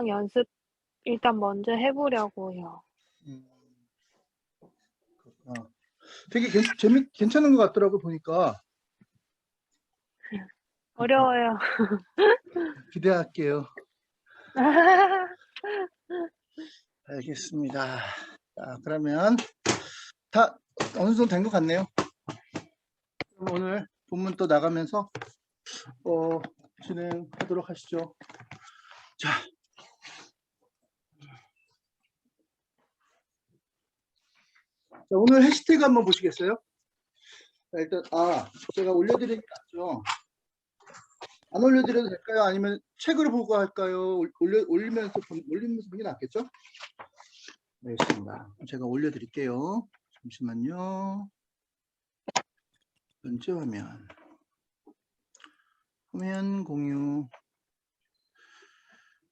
문장 연습 일단 먼저 해보려고요. 음, 그렇구나. 되게 괜찮은 것 같더라고 보니까. 어려워요. 기대할게요. 알겠습니다. 자, 그러면 다 어느 정도 된 것 같네요. 그럼 오늘 본문 또 나가면서 진행하도록 하시죠. 자, 오늘 해시태그 한번 보시겠어요? 자, 일단 제가 올려드리는 게 낫죠. 안 올려드려도 될까요? 아니면 책으로 보고 할까요? 올리면서 보는 게 낫겠죠? 네, 알겠습니다. 제가 올려드릴게요. 잠시만요. 전체 화면 공유.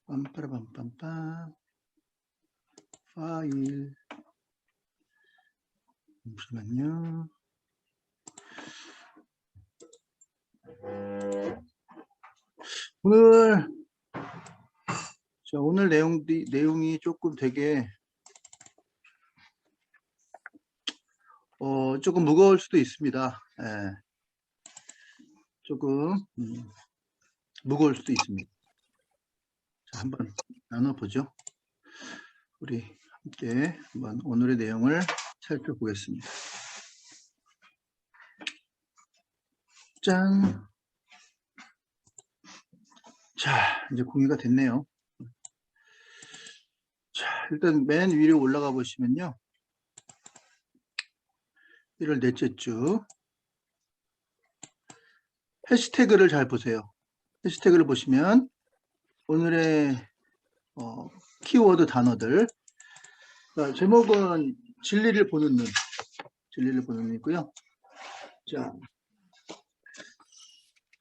빰빠라빰빰빰. 파일. 잠시만요. 오늘 내용이 조금 되게 조금 무거울 수도 있습니다. 예. 조금 무거울 수도 있습니다. 자, 한번 나눠보죠. 우리 함께 한번 오늘의 내용을 살펴보겠습니다. 짠. 자, 이제 공유가 됐네요. 자, 일단 맨 위로 올라가 보시면요. 1월 넷째 주. 해시태그를 잘 보세요. 해시태그를 보시면 오늘의 키워드 단어들. 자, 제목은 진리를 보는 눈. 진리를 보는 눈이고요. 자,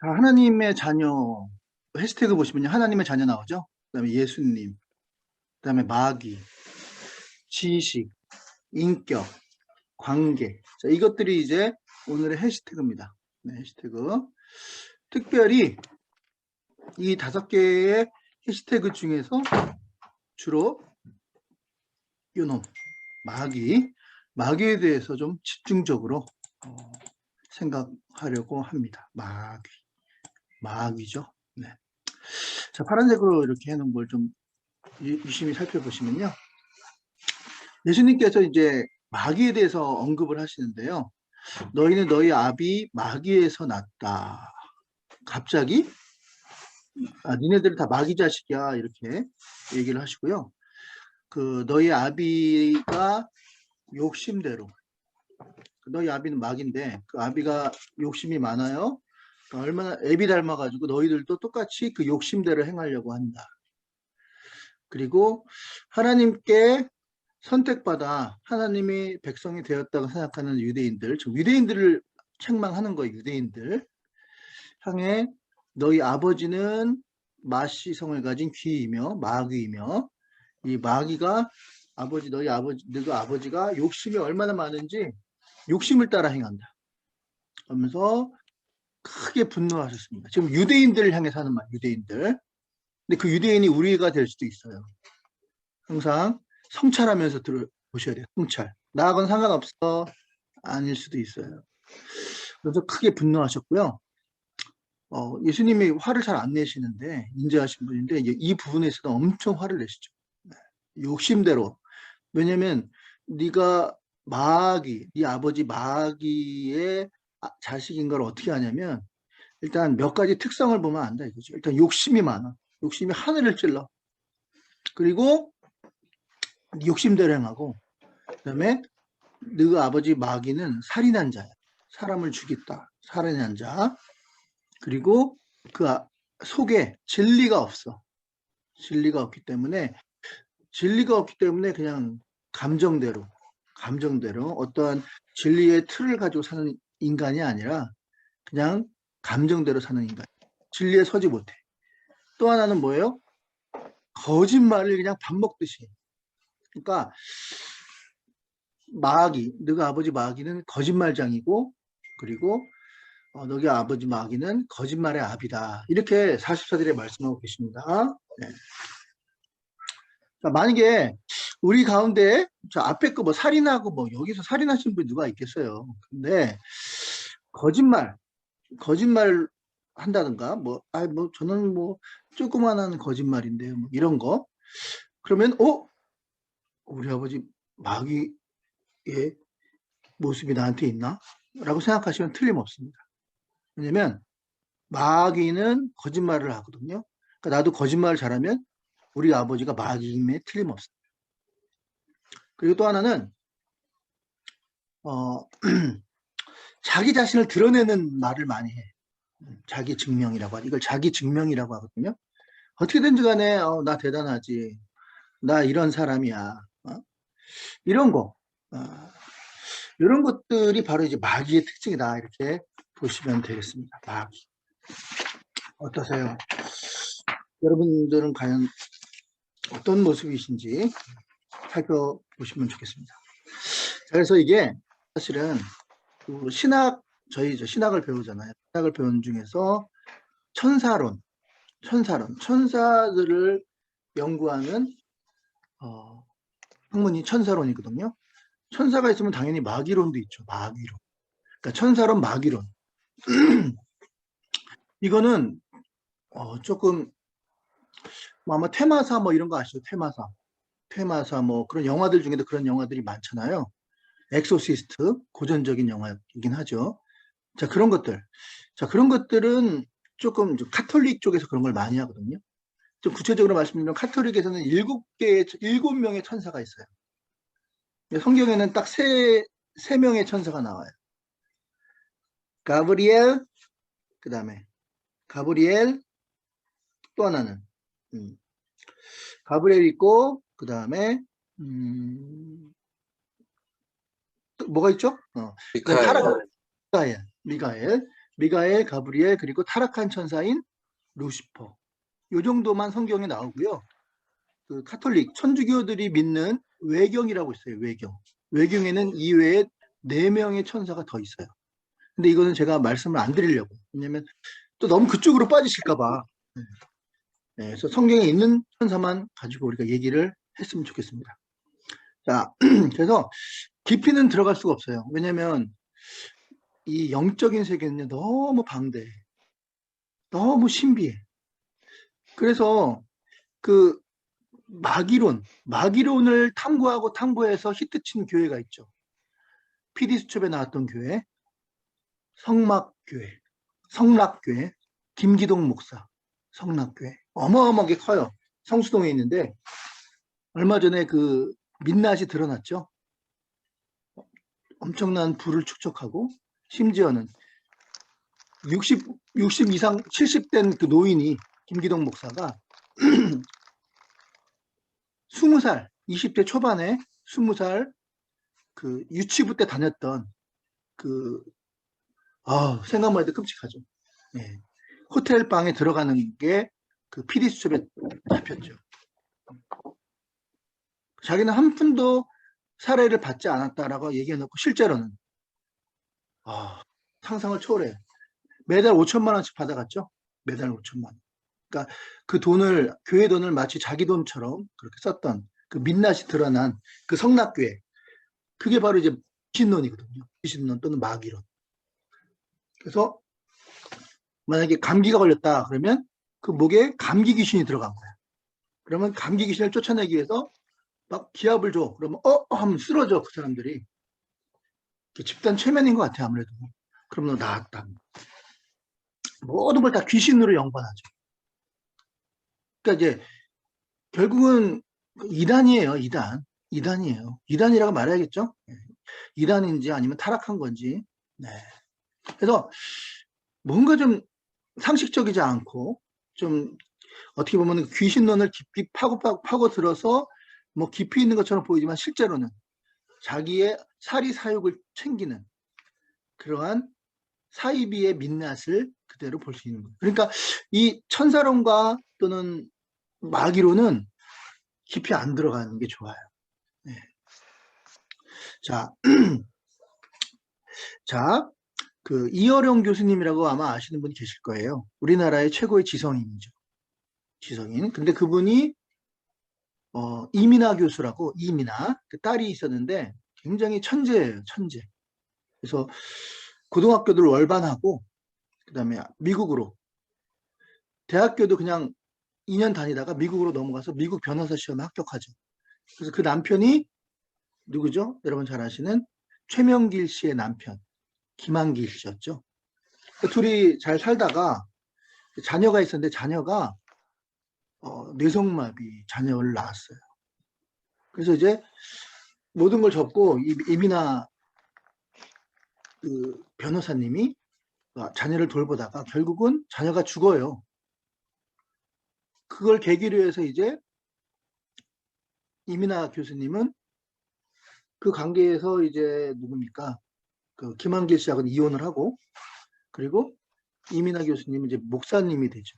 하나님의 자녀. 해시태그 보시면요. 하나님의 자녀 나오죠. 그 다음에 예수님. 그 다음에 마귀. 지식. 인격. 관계. 자, 이것들이 이제 오늘의 해시태그입니다. 네, 해시태그. 특별히 이 5개의 해시태그 중에서 주로 요놈, 마귀에 대해서 좀 집중적으로 생각하려고 합니다. 마귀죠. 네. 자, 파란색으로 이렇게 해놓은 걸 좀 유심히 살펴보시면요. 예수님께서 이제 마귀에 대해서 언급을 하시는데요. 너희는 너희 아비 마귀에서 났다. 갑자기 니네들 다 마귀 자식이야 이렇게 얘기를 하시고요. 너희 아비가 욕심대로, 너희 아비는 마귀인데 그 아비가 욕심이 많아요. 얼마나 애비 닮아가지고 너희들도 똑같이 그 욕심대로 행하려고 한다. 그리고 하나님께 선택받아 하나님이 백성이 되었다고 생각하는 유대인들, 즉 유대인들을 책망하는 거예요. 유대인들 향해 너희 아버지는 마시성을 가진 귀이며 마귀이며, 이 마귀가 너희 아버지가 욕심이 얼마나 많은지 욕심을 따라 행한다 하면서 크게 분노하셨습니다. 지금 유대인들을 향해서 하는 말, 유대인들. 근데 그 유대인이 우리가 될 수도 있어요. 항상 성찰하면서 들어보셔야 돼요. 성찰. 나하고는 상관없어. 아닐 수도 있어요. 그래서 크게 분노하셨고요. 예수님이 화를 잘 안 내시는데, 인자하신 분인데, 이 부분에 있어서 엄청 화를 내시죠. 욕심대로. 왜냐면 네가 네 아버지 마귀의 자식인 걸 어떻게 하냐면, 일단 몇 가지 특성을 보면 안다 이거죠. 일단 욕심이 많아. 욕심이 하늘을 찔러. 그리고 욕심대로 행하고, 그 다음에 너희 아버지 마귀는 살인한 자야. 사람을 죽였다. 살인한 자. 그리고 그 속에 진리가 없어. 진리가 없기 때문에 그냥 감정대로 어떠한 진리의 틀을 가지고 사는 인간이 아니라 그냥 감정대로 사는 인간. 진리에 서지 못해. 또 하나는 뭐예요? 거짓말을 그냥 밥 먹듯이. 그러니까 너희 아버지 마귀는 거짓말장이고, 그리고 너희 아버지 마귀는 거짓말의 아비다. 이렇게 44절에 말씀하고 계십니다. 네. 자, 만약에 우리 가운데 저 앞에 거 뭐 살인하고 뭐 여기서 살인하신 분이 누가 있겠어요. 근데 거짓말 한다든가 뭐 저는 뭐 조그만한 거짓말인데요. 뭐 이런 거. 그러면 우리 아버지 마귀의 모습이 나한테 있나? 라고 생각하시면 틀림없습니다. 왜냐면 마귀는 거짓말을 하거든요. 그러니까 나도 거짓말을 잘하면 우리 아버지가 마귀임에 틀림없습니다. 그리고 또 하나는 자기 자신을 드러내는 말을 많이 해. 자기 증명이라고 하죠. 이걸 자기 증명이라고 하거든요. 어떻게든지 간에 나 대단하지. 나 이런 사람이야. 이런 거. 이런 것들이 바로 이제 마귀의 특징이다. 이렇게 보시면 되겠습니다. 마귀. 어떠세요? 여러분들은 과연 어떤 모습이신지 살펴보시면 좋겠습니다. 그래서 이게 사실은 저희 신학을 배우잖아요. 신학을 배우는 중에서 천사들을 연구하는 학문이 천사론이거든요. 천사가 있으면 당연히 마귀론도 있죠. 마귀론. 그러니까 천사론, 마귀론. 이거는 조금 아마 테마사 뭐 이런 거 아시죠? 테마사 뭐 그런 영화들 중에도 그런 영화들이 많잖아요. 엑소시스트 고전적인 영화이긴 하죠. 자, 그런 것들은 조금 카톨릭 쪽에서 그런 걸 많이 하거든요. 좀 구체적으로 말씀드리면 카톨릭에서는 7명의 천사가 있어요. 성경에는 딱 세 명의 천사가 나와요. 가브리엘, 그 다음에 가브리엘, 또 하나는 가브리엘 있고 그 다음에 또 뭐가 있죠? 미가엘, 가브리엘, 그리고 타락한 천사인 루시퍼. 요 정도만 성경에 나오고요. 그 카톨릭 천주교들이 믿는 외경이라고 있어요. 외경에는 이외에 4명의 천사가 더 있어요. 근데 이거는 제가 말씀을 안 드리려고. 왜냐면 또 너무 그쪽으로 빠지실까봐. 네, 그래서 성경에 있는 천사만 가지고 우리가 얘기를 했으면 좋겠습니다. 자, 그래서 깊이는 들어갈 수가 없어요. 왜냐면 이 영적인 세계는 너무 방대해. 너무 신비해. 그래서 그 마귀론을 탐구해서 히트친 교회가 있죠. PD수첩에 나왔던 교회, 성락교회, 김기동 목사, 성락교회. 어마어마하게 커요. 성수동에 있는데 얼마 전에 그 민낯이 드러났죠. 엄청난 부를 축적하고 심지어는 60 이상 70된 그 노인이 김기동 목사가 20살, 20대 초반에 20살 그 유치부 때 다녔던 생각만 해도 끔찍하죠. 네. 호텔 방에 들어가는 게 그 PD 수첩에 잡혔죠. 자기는 한 푼도 사례를 받지 않았다라고 얘기해놓고 실제로는 상상을 초월해요. 매달 5천만 원씩 받아갔죠. 매달 5천만 원. 그러니까 그 돈을 교회 돈을 마치 자기 돈처럼 그렇게 썼던 그 민낯이 드러난 그 성락교회. 그게 바로 이제 귀신론이거든요. 귀신론 또는 마귀론. 그래서 만약에 감기가 걸렸다 그러면 그 목에 감기 귀신이 들어간 거야. 그러면 감기 귀신을 쫓아내기 위해서 막 기합을 줘. 그러면 하면 쓰러져 그 사람들이. 집단 최면인 것 같아 아무래도. 그럼 너 나았다. 모든 걸 다 귀신으로 연관하죠. 그러니까 이제 결국은 이단이에요. 이단이에요. 이단이라고 말해야겠죠. 이단인지 아니면 타락한 건지. 네. 그래서 뭔가 좀 상식적이지 않고 좀 어떻게 보면 귀신론을 깊이 파고 들어서 뭐 깊이 있는 것처럼 보이지만 실제로는 자기의 사리 사욕을 챙기는 그러한 사이비의 민낯을 그대로 볼 수 있는 거예요. 그러니까 이 천사론과 또는 마귀로는 깊이 안 들어가는 게 좋아요. 네. 자, 그 이어령 교수님이라고 아마 아시는 분이 계실 거예요. 우리나라의 최고의 지성인이죠. 지성인. 근데 그분이 이민아 교수라고, 이민아 그 딸이 있었는데 굉장히 천재예요, 천재. 그래서 고등학교들 월반하고 그다음에 미국으로, 대학교도 그냥 2년 다니다가 미국으로 넘어가서 미국 변호사 시험에 합격하죠. 그래서 그 남편이 누구죠? 여러분 잘 아시는 최명길 씨의 남편 김한길 씨였죠. 그 둘이 잘 살다가 자녀가 있었는데 자녀가 뇌성마비 자녀를 낳았어요. 그래서 이제 모든 걸 접고 이민아 그 변호사님이 자녀를 돌보다가 결국은 자녀가 죽어요. 그걸 계기로 해서 이제 이민아 교수님은 그 관계에서 이제 누굽니까? 그 김한길 씨하고는 이혼을 하고, 그리고 이민아 교수님은 이제 목사님이 되죠.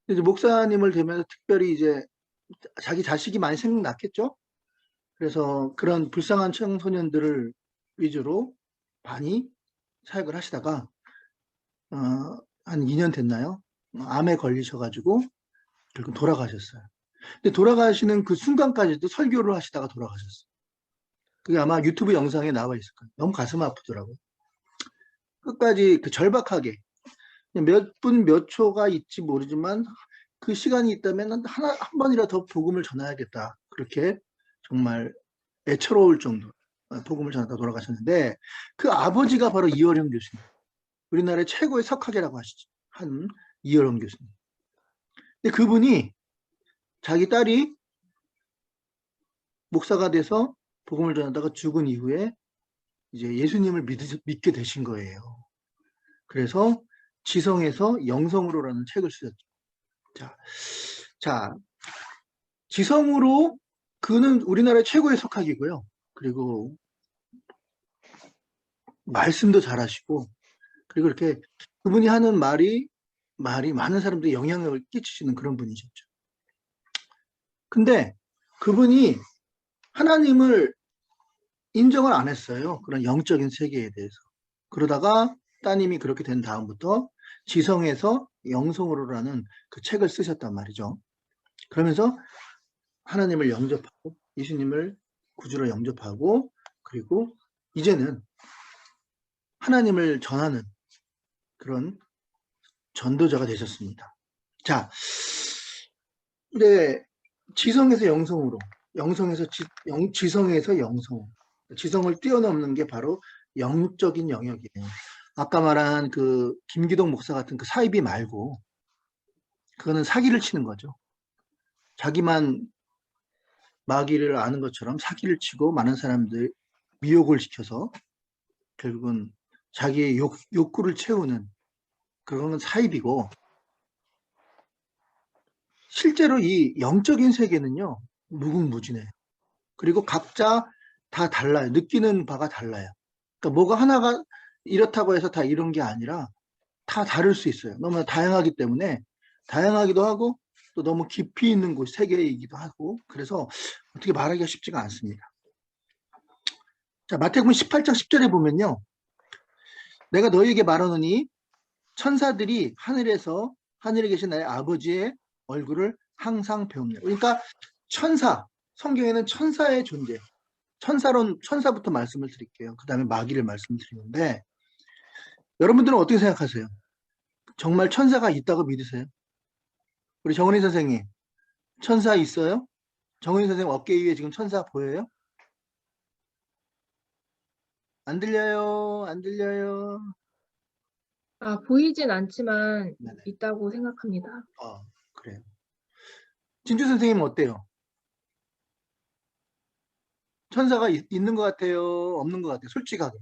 이제 목사님을 되면서 특별히 이제 자기 자식이 많이 생각났겠죠. 그래서 그런 불쌍한 청소년들을 위주로 많이 사역을 하시다가 한 2년 됐나요? 암에 걸리셔가지고 결국 돌아가셨어요. 근데 돌아가시는 그 순간까지도 설교를 하시다가 돌아가셨어요. 그게 아마 유튜브 영상에 나와 있을 거예요. 너무 가슴 아프더라고요. 끝까지 그 절박하게 몇 분 몇 초가 있지 모르지만 그 시간이 있다면 한 번이라도 더 복음을 전해야겠다. 그렇게 정말 애처로울 정도 복음을 전하다 돌아가셨는데, 그 아버지가 바로 이어령 교수님. 우리나라의 최고의 석학이라고 하시죠. 한 이어령 교수님. 근데 그분이 자기 딸이 목사가 돼서 복음을 전하다가 죽은 이후에 이제 예수님을 믿게 되신 거예요. 그래서 지성에서 영성으로라는 책을 쓰셨죠. 자, 지성으로, 그는 우리나라의 최고의 석학이고요. 그리고 말씀도 잘하시고, 그리고 이렇게 그분이 하는 말이 많은 사람들이 영향력을 끼치시는 그런 분이셨죠. 근데 그분이 하나님을 인정을 안 했어요. 그런 영적인 세계에 대해서. 그러다가 따님이 그렇게 된 다음부터 지성에서 영성으로라는 그 책을 쓰셨단 말이죠. 그러면서 하나님을 영접하고 예수님을 구주로 영접하고, 그리고 이제는 하나님을 전하는 그런 전도자가 되셨습니다. 자, 근데 지성에서 영성으로, 영성에서 지성에서 영성, 지성을 뛰어넘는 게 바로 영적인 영역이에요. 아까 말한 그 김기동 목사 같은 그 사이비 말고, 그거는 사기를 치는 거죠. 자기만 마귀를 아는 것처럼 사기를 치고 많은 사람들 미혹을 시켜서 결국은 자기의 욕구를 채우는 그런 사입이고, 실제로 이 영적인 세계는요 무궁무진해요. 그리고 각자 다 달라요. 느끼는 바가 달라요. 그러니까 뭐가 하나가 이렇다고 해서 다 이런 게 아니라 다 다를 수 있어요. 너무나 다양하기 때문에, 다양하기도 하고 또 너무 깊이 있는 곳 세계이기도 하고, 그래서 어떻게 말하기가 쉽지가 않습니다. 자, 마태복음 18장 10절에 보면요, 내가 너희에게 말하노니 천사들이 하늘에 계신 나의 아버지의 얼굴을 항상 배웁니다. 그러니까 천사, 성경에는 천사의 존재, 천사부터 말씀을 드릴게요. 그 다음에 마귀를 말씀드리는데, 여러분들은 어떻게 생각하세요? 정말 천사가 있다고 믿으세요? 우리 정은희 선생님, 천사 있어요? 정은희 선생님 어깨 위에 지금 천사 보여요? 안 들려요? 안 들려요? 보이진 않지만 네네. 있다고 생각합니다. 그래요. 진주 선생님은 어때요? 천사가 있는 것 같아요? 없는 것 같아요? 솔직하게.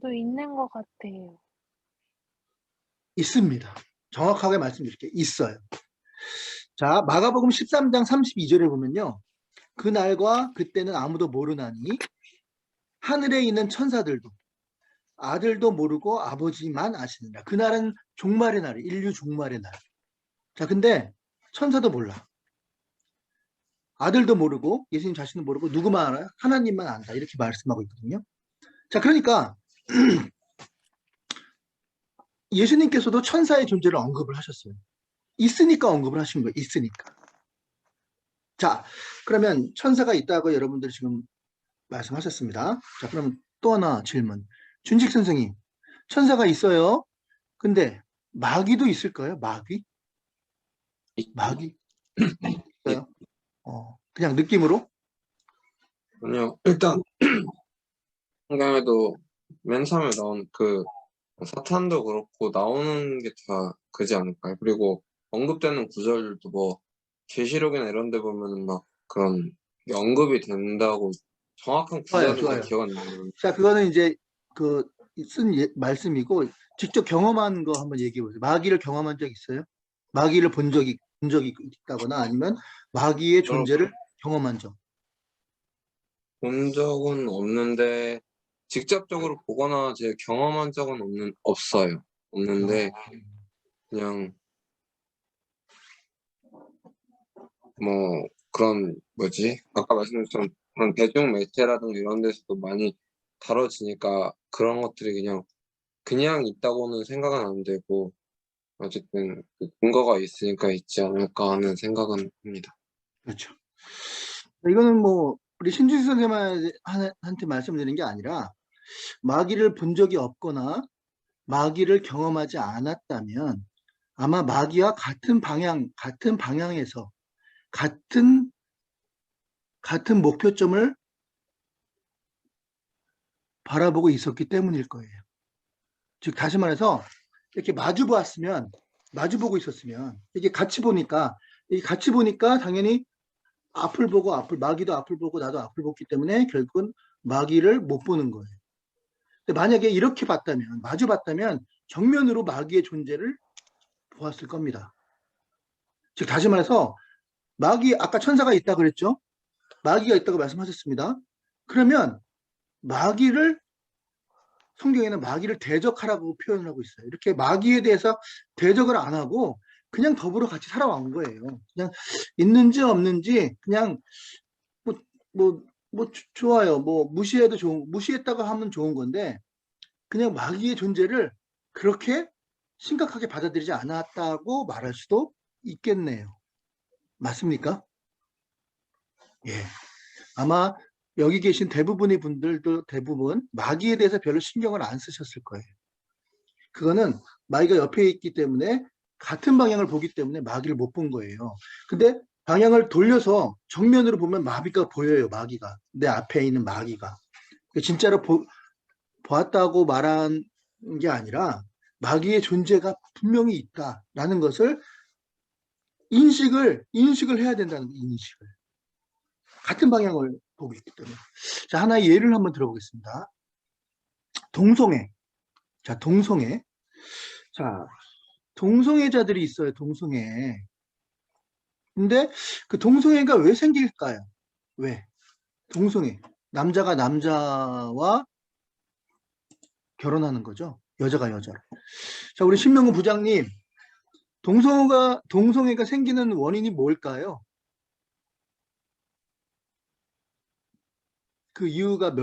또 있는 것 같아요. 있습니다. 정확하게 말씀드릴게요. 있어요. 자, 마가복음 13장 32절에 보면요, 그날과 그때는 아무도 모르나니 하늘에 있는 천사들도 아들도 모르고 아버지만 아시느니라. 그날은 종말의 날이, 인류 종말의 날. 자, 근데 천사도 몰라. 아들도 모르고 예수님 자신도 모르고 누구만 알아요? 하나님만 안다. 이렇게 말씀하고 있거든요. 자, 그러니까 예수님께서도 천사의 존재를 언급을 하셨어요. 있으니까 언급을 하신 거예요. 있으니까. 자, 그러면 천사가 있다고 여러분들 지금 말씀하셨습니다. 자, 그러면 또 하나 질문. 준직 선생님, 천사가 있어요. 근데 마귀도 있을까요? 마귀? 마귀? 예, 있어요? 그냥 느낌으로? 아니요. 일단 성경에도 맨 처음에 나온 그 사탄도 그렇고 나오는 게 다 그지 않을까요? 그리고 언급되는 구절들도 뭐 계시록이나 이런 데 보면은 막 그런 게 언급이 된다고 정확한 좋아요, 구절은 좋아요. 잘 기억 안 나요. 자, 그거는 이제 그 쓴 말씀이고 직접 경험한 거 한번 얘기해 보세요. 마귀를 경험한 적 있어요? 마귀를 본 적이 있다거나 아니면 마귀의 존재를 경험한 적. 본 적은 없는데 직접적으로 보거나 제 경험한 적은 없어요. 없는데 그냥 뭐 그런 뭐지? 아까 말씀드렸던 그런 대중 매체라든가 이런 데서도 많이 다뤄지니까 그런 것들이 그냥 있다고는 생각은 안 되고 어쨌든 그 근거가 있으니까 있지 않을까 하는 생각은 합니다. 그렇죠. 이거는 뭐 우리 신주식 선생님한테 말씀드리는 게 아니라 마귀를 본 적이 없거나 마귀를 경험하지 않았다면 아마 마귀와 같은 방향에서 같은 목표점을 바라보고 있었기 때문일 거예요. 즉 다시 말해서 이렇게 마주보고 있었으면 이게 같이 보니까 당연히 마귀도 앞을 보고 나도 앞을 봤기 때문에 결국은 마귀를 못 보는 거예요. 근데 만약에 이렇게 마주 봤다면 정면으로 마귀의 존재를 보았을 겁니다. 즉 다시 말해서 아까 천사가 있다 그랬죠? 마귀가 있다고 말씀하셨습니다. 그러면 성경에는 마귀를 대적하라고 표현을 하고 있어요. 이렇게 마귀에 대해서 대적을 안 하고 그냥 더불어 같이 살아온 거예요. 그냥 있는지 없는지 그냥 좋아요. 무시했다고 하면 좋은 건데 그냥 마귀의 존재를 그렇게 심각하게 받아들이지 않았다고 말할 수도 있겠네요. 맞습니까? 예. 아마 여기 계신 대부분의 분들도 대부분 마귀에 대해서 별로 신경을 안 쓰셨을 거예요. 그거는 마귀가 옆에 있기 때문에 같은 방향을 보기 때문에 마귀를 못 본 거예요. 근데 방향을 돌려서 정면으로 보면 마귀가 보여요. 마귀가. 내 앞에 있는 마귀가. 진짜로 보았다고 말한 게 아니라 마귀의 존재가 분명히 있다라는 것을 인식을 해야 된다는 거예요. 인식을. 같은 방향을 보고 있기 때문에. 자, 하나의 예를 한번 들어보겠습니다. 동성애. 자, 동성애. 자, 동성애자들이 있어요. 동성애. 근데 그 동성애가 왜 생길까요? 왜? 동성애. 남자가 남자와 결혼하는 거죠. 여자가 여자로. 자, 우리 신명훈 부장님. 동성애가 생기는 원인이 뭘까요? 그 이유가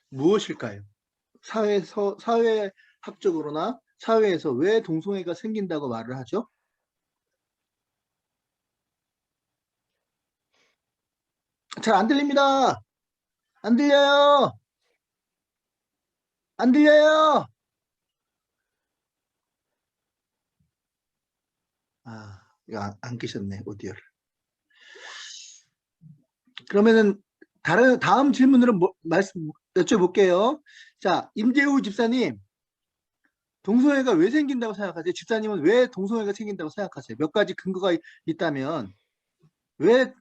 무엇일까요? 사회학적으로나 사회에서 왜 동성애가 생긴다고 말을 하죠? 잘 안 들립니다. 안 들려요. 안 들려요. 이거 안 끼셨네, 오디오를. 그러면은 다음 질문으로 여쭤볼게요. 자, 임재우 집사님, 동성애가 왜 생긴다고 생각하세요? 집사님은 왜 동성애가 생긴다고 생각하세요? 몇 가지 근거가 있다면 왜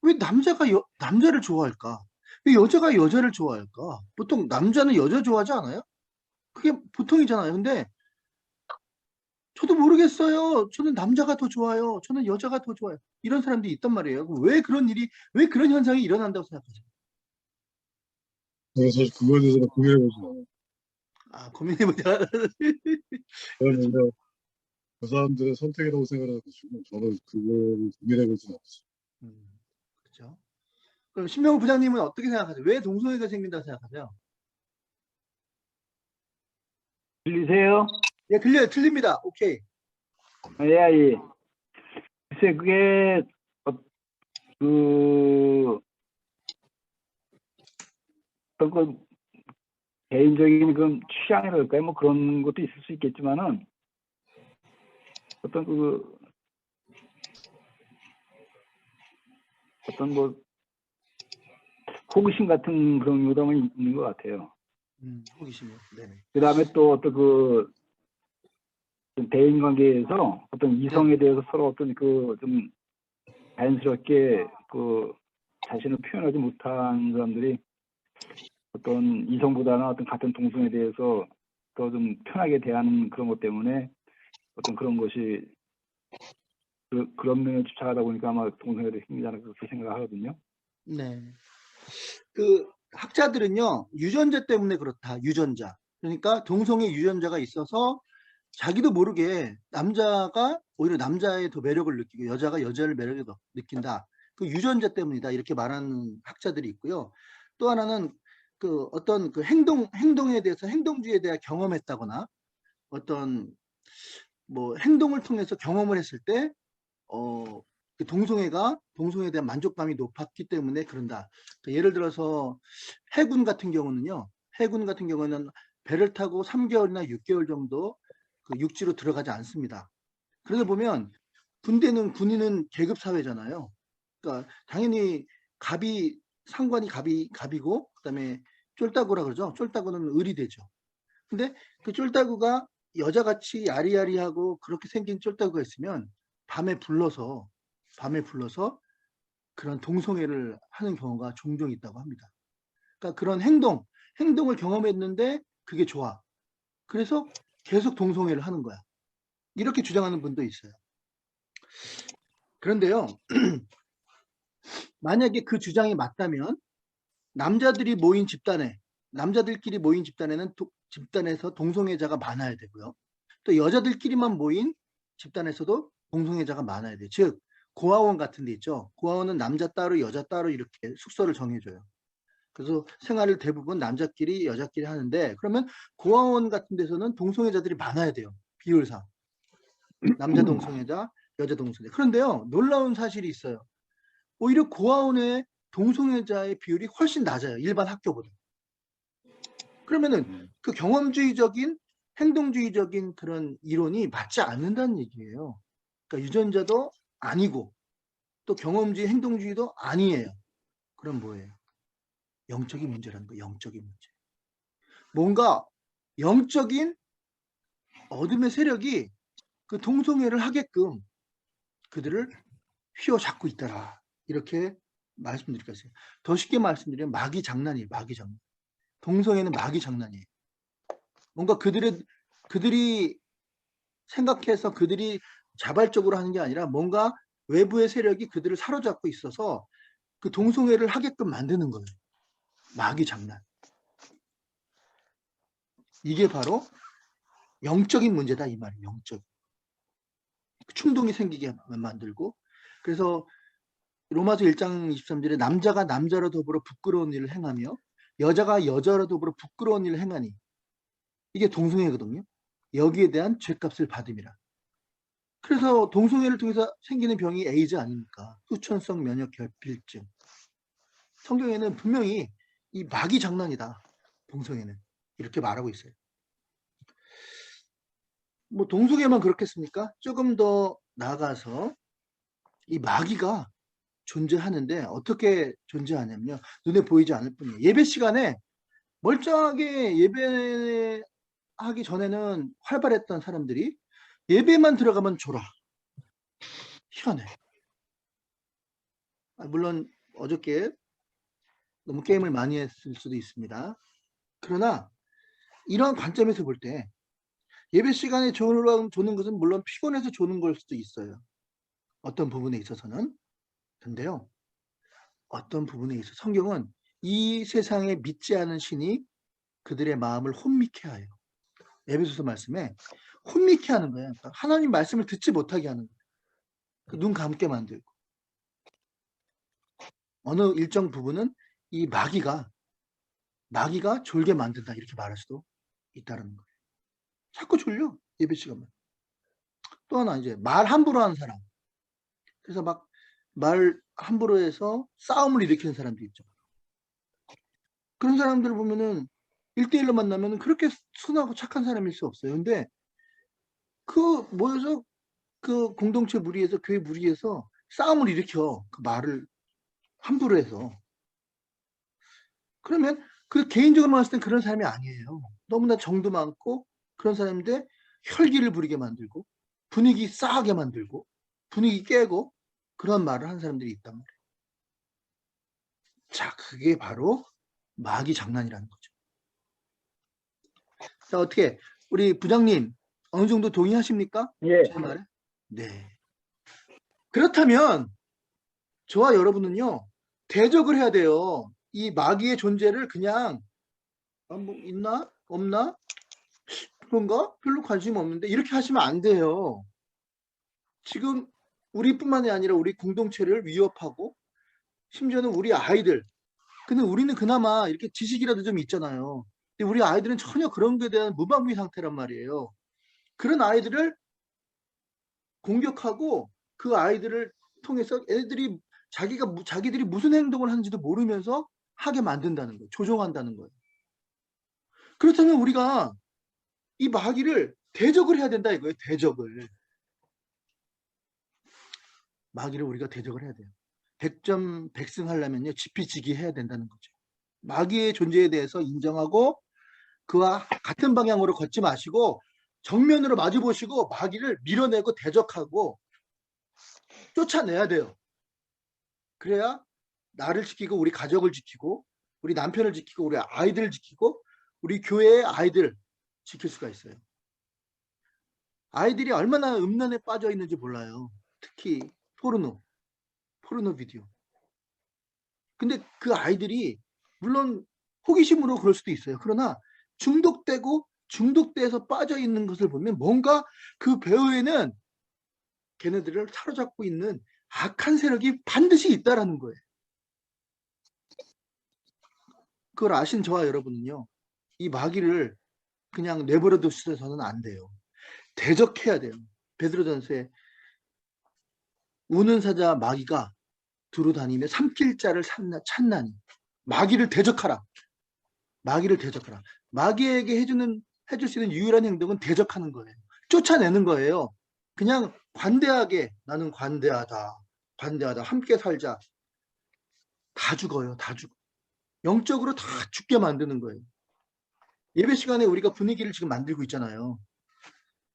왜 남자가 남자를 좋아할까? 왜 여자가 여자를 좋아할까? 보통 남자는 여자 좋아하지 않아요? 그게 보통이잖아요. 근데 저도 모르겠어요. 저는 남자가 더 좋아요. 저는 여자가 더 좋아요. 이런 사람들이 있단 말이에요. 왜 그런 현상이 일어난다고 생각하세요? 제가 사실 그거에 대해서는 고민해보진 않아요. 고민해보자. 그런데 그 사람들의 선택이라고 생각해가지고 저는 그걸 고민해보진 않았어요. 그렇죠. 그럼 신명호 부장님은 어떻게 생각하세요? 왜 동성애가 생긴다고 생각하세요? 들리세요? 예, 들립니다. 오케이. 예. 글쎄, 그게 그 어떤 그 개인적인 그 취향이랄까요? 뭐 그런 것도 있을 수 있겠지만은 어떤 어떤 뭐 호기심 같은 그런 요담은 있는 것 같아요. 호기심이요. 네네. 그다음에 또 어떤 좀 대인 관계에서 어떤 이성에 대해서 서로 어떤 좀 자연스럽게 자신을 표현하지 못한 사람들이 어떤 이성보다는 어떤 같은 동성에 대해서 더 좀 편하게 대하는 그런 것 때문에 어떤 그런 것이 그런 면에 집착하다 보니까 아마 동성애도 생기지 않을까 그렇게 생각하거든요. 네. 그 학자들은요, 유전자 때문에 그렇다. 유전자. 그러니까 동성애 유전자가 있어서 자기도 모르게 남자가 오히려 남자의 더 매력을 느끼고 여자가 여자를 매력을 더 느낀다. 그 유전자 때문이다. 이렇게 말하는 학자들이 있고요. 또 하나는 어떤 행동에 대해서 행동주의에 대해 경험했다거나 어떤 뭐 행동을 통해서 경험을 했을 때 그 동성애에 대한 만족감이 높았기 때문에 그런다. 예를 들어서 해군 같은 경우는요. 해군 같은 경우는 배를 타고 3개월이나 6개월 정도 그 육지로 들어가지 않습니다. 그러다 보면 군인은 계급 사회잖아요. 그러니까 당연히 상관이 갑이고 그다음에 쫄따구라 그러죠. 쫄따구는 을이 되죠. 근데 그 쫄따구가 여자같이 야리야리하고 그렇게 생긴 쫄따구가 있으면 밤에 불러서 그런 동성애를 하는 경우가 종종 있다고 합니다. 그러니까 그런 행동을 경험했는데 그게 좋아. 그래서 계속 동성애를 하는 거야. 이렇게 주장하는 분도 있어요. 그런데요, 만약에 그 주장이 맞다면 남자들끼리 모인 집단에는 집단에서 동성애자가 많아야 되고요. 또 여자들끼리만 모인 집단에서도 동성애자가 많아야 돼요. 즉 고아원 같은 데 있죠. 고아원은 남자 따로 여자 따로 이렇게 숙소를 정해줘요. 그래서 생활을 대부분 남자끼리 여자끼리 하는데 그러면 고아원 같은 데서는 동성애자들이 많아야 돼요. 비율상. 남자 동성애자, 여자 동성애자. 그런데요. 놀라운 사실이 있어요. 오히려 고아원의 동성애자의 비율이 훨씬 낮아요. 일반 학교보다. 그러면은 그 경험주의적인 행동주의적인 그런 이론이 맞지 않는다는 얘기예요. 그러니까 유전자도 아니고 또 경험주의 행동주의도 아니에요. 그럼 뭐예요? 영적인 문제라는 거예요. 영적인 문제. 뭔가 영적인 어둠의 세력이 그 동성애를 하게끔 그들을 휘어잡고 있더라. 이렇게 말씀드리겠어요. 더 쉽게 말씀드리면 마귀 장난이에요. 마귀 장난. 동성애는 마귀 장난이에요. 뭔가 그들이 생각해서 그들이 자발적으로 하는 게 아니라 뭔가 외부의 세력이 그들을 사로잡고 있어서 그 동성애를 하게끔 만드는 거예요. 마귀 장난. 이게 바로 영적인 문제다 이 말이에요. 영적. 충동이 생기게 만들고 그래서 로마서 1장 23절에 남자가 남자로 더불어 부끄러운 일을 행하며 여자가 여자로 더불어 부끄러운 일을 행하니 이게 동성애거든요. 여기에 대한 죄값을 받음이라. 그래서 동성애를 통해서 생기는 병이 에이즈 아닙니까? 후천성 면역 결핍증. 성경에는 분명히 이 마귀 장난이다. 동성애는. 이렇게 말하고 있어요. 뭐 동성애만 그렇겠습니까? 조금 더 나아가서 이 마귀가 존재하는데 어떻게 존재하냐면요. 눈에 보이지 않을 뿐이에요. 예배 시간에 멀쩡하게 예배하기 전에는 활발했던 사람들이 예배만 들어가면 졸아. 희한해. 물론 어저께 너무 게임을 많이 했을 수도 있습니다. 그러나 이런 관점에서 볼 때 예배 시간에 조는 것은 물론 피곤해서 조는 걸 수도 있어요. 어떤 부분에 있어서는. 근데요. 어떤 부분에 있어서 성경은 이 세상에 믿지 않은 신이 그들의 마음을 혼미케 하여. 에베소서 말씀에 혼미케 하는 거예요. 그러니까 하나님 말씀을 듣지 못하게 하는 거예요. 눈 감게 만들고. 어느 일정 부분은 이 마귀가 졸게 만든다 이렇게 말할 수도 있다는 거예요. 자꾸 졸려 예배 시간만. 또 하나 이제 말 함부로 하는 사람. 그래서 막 말 함부로 해서 싸움을 일으키는 사람도 있죠. 그런 사람들을 보면은 1대1로 만나면 그렇게 순하고 착한 사람일 수 없어요. 근데 그 모여서 그 공동체 무리에서 교회 무리에서 싸움을 일으켜 그 말을 함부로 해서 그러면 그 개인적으로 봤을 땐 그런 사람이 아니에요. 너무나 정도 많고 그런 사람인데 혈기를 부리게 만들고 분위기 싸하게 만들고 분위기 깨고 그런 말을 하는 사람들이 있단 말이에요. 자, 그게 바로 마귀 장난이라는 거죠. 자, 어떻게 우리 부장님 어느 정도 동의하십니까? 예. 제 말에? 네. 그렇다면 저와 여러분은요 대적을 해야 돼요. 이 마귀의 존재를 그냥 뭐 있나 없나 그런가 별로 관심 없는데 이렇게 하시면 안 돼요. 지금 우리뿐만이 아니라 우리 공동체를 위협하고 심지어는 우리 아이들. 근데 우리는 그나마 이렇게 지식이라도 좀 있잖아요. 근데 우리 아이들은 전혀 그런 것에 대한 무방비 상태란 말이에요. 그런 아이들을 공격하고 그 아이들을 통해서 애들이 자기들이 무슨 행동을 하는지도 모르면서 하게 만든다는 거예요. 조종한다는 거예요. 그렇다면 우리가 이 마귀를 대적을 해야 된다 이거예요. 대적을. 마귀를 우리가 대적을 해야 돼요. 100점 100승 하려면요. 지피지기 해야 된다는 거죠. 마귀의 존재에 대해서 인정하고 그와 같은 방향으로 걷지 마시고 정면으로 마주보시고 마귀를 밀어내고 대적하고 쫓아내야 돼요. 그래야 나를 지키고 우리 가족을 지키고 우리 남편을 지키고 우리 아이들을 지키고 우리 교회의 아이들 지킬 수가 있어요. 아이들이 얼마나 음란에 빠져 있는지 몰라요. 특히 포르노 비디오. 근데 그 아이들이 물론 호기심으로 그럴 수도 있어요. 그러나 중독돼서 빠져 있는 것을 보면 뭔가 그 배우에는 걔네들을 사로잡고 있는 악한 세력이 반드시 있다라는 거예요. 그걸 아신 저와 여러분은요. 이 마귀를 그냥 내버려 두셔서는 안 돼요. 대적해야 돼요. 베드로전서에 우는 사자 마귀가 두루 다니며 삼킬 자를 찾나니 마귀를 대적하라. 마귀를 대적하라. 마귀에게 해줄 수 있는 유일한 행동은 대적하는 거예요. 쫓아내는 거예요. 그냥 관대하게 나는 관대하다. 함께 살자. 다 죽어요. 다 죽어. 영적으로 다 죽게 만드는 거예요. 예배 시간에 우리가 분위기를 지금 만들고 있잖아요.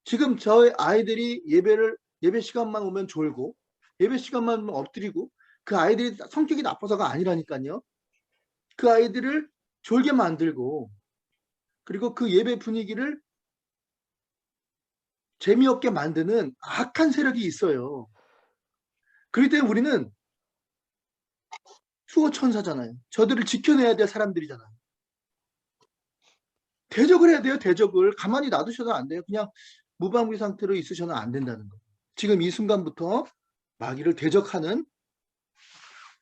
지금 저희 아이들이 예배 시간만 오면 졸고 예배 시간만 오면 엎드리고 그 아이들이 성격이 나빠서가 아니라니까요. 그 아이들을 졸게 만들고 그리고 그 예배 분위기를 재미없게 만드는 악한 세력이 있어요. 그렇기 때문에 우리는 수호천사잖아요. 저들을 지켜내야 될 사람들이잖아요. 대적을 해야 돼요. 대적을. 가만히 놔두셔도 안 돼요. 그냥 무방비 상태로 있으셔는 안 된다는 거예요. 지금 이 순간부터 마귀를 대적하는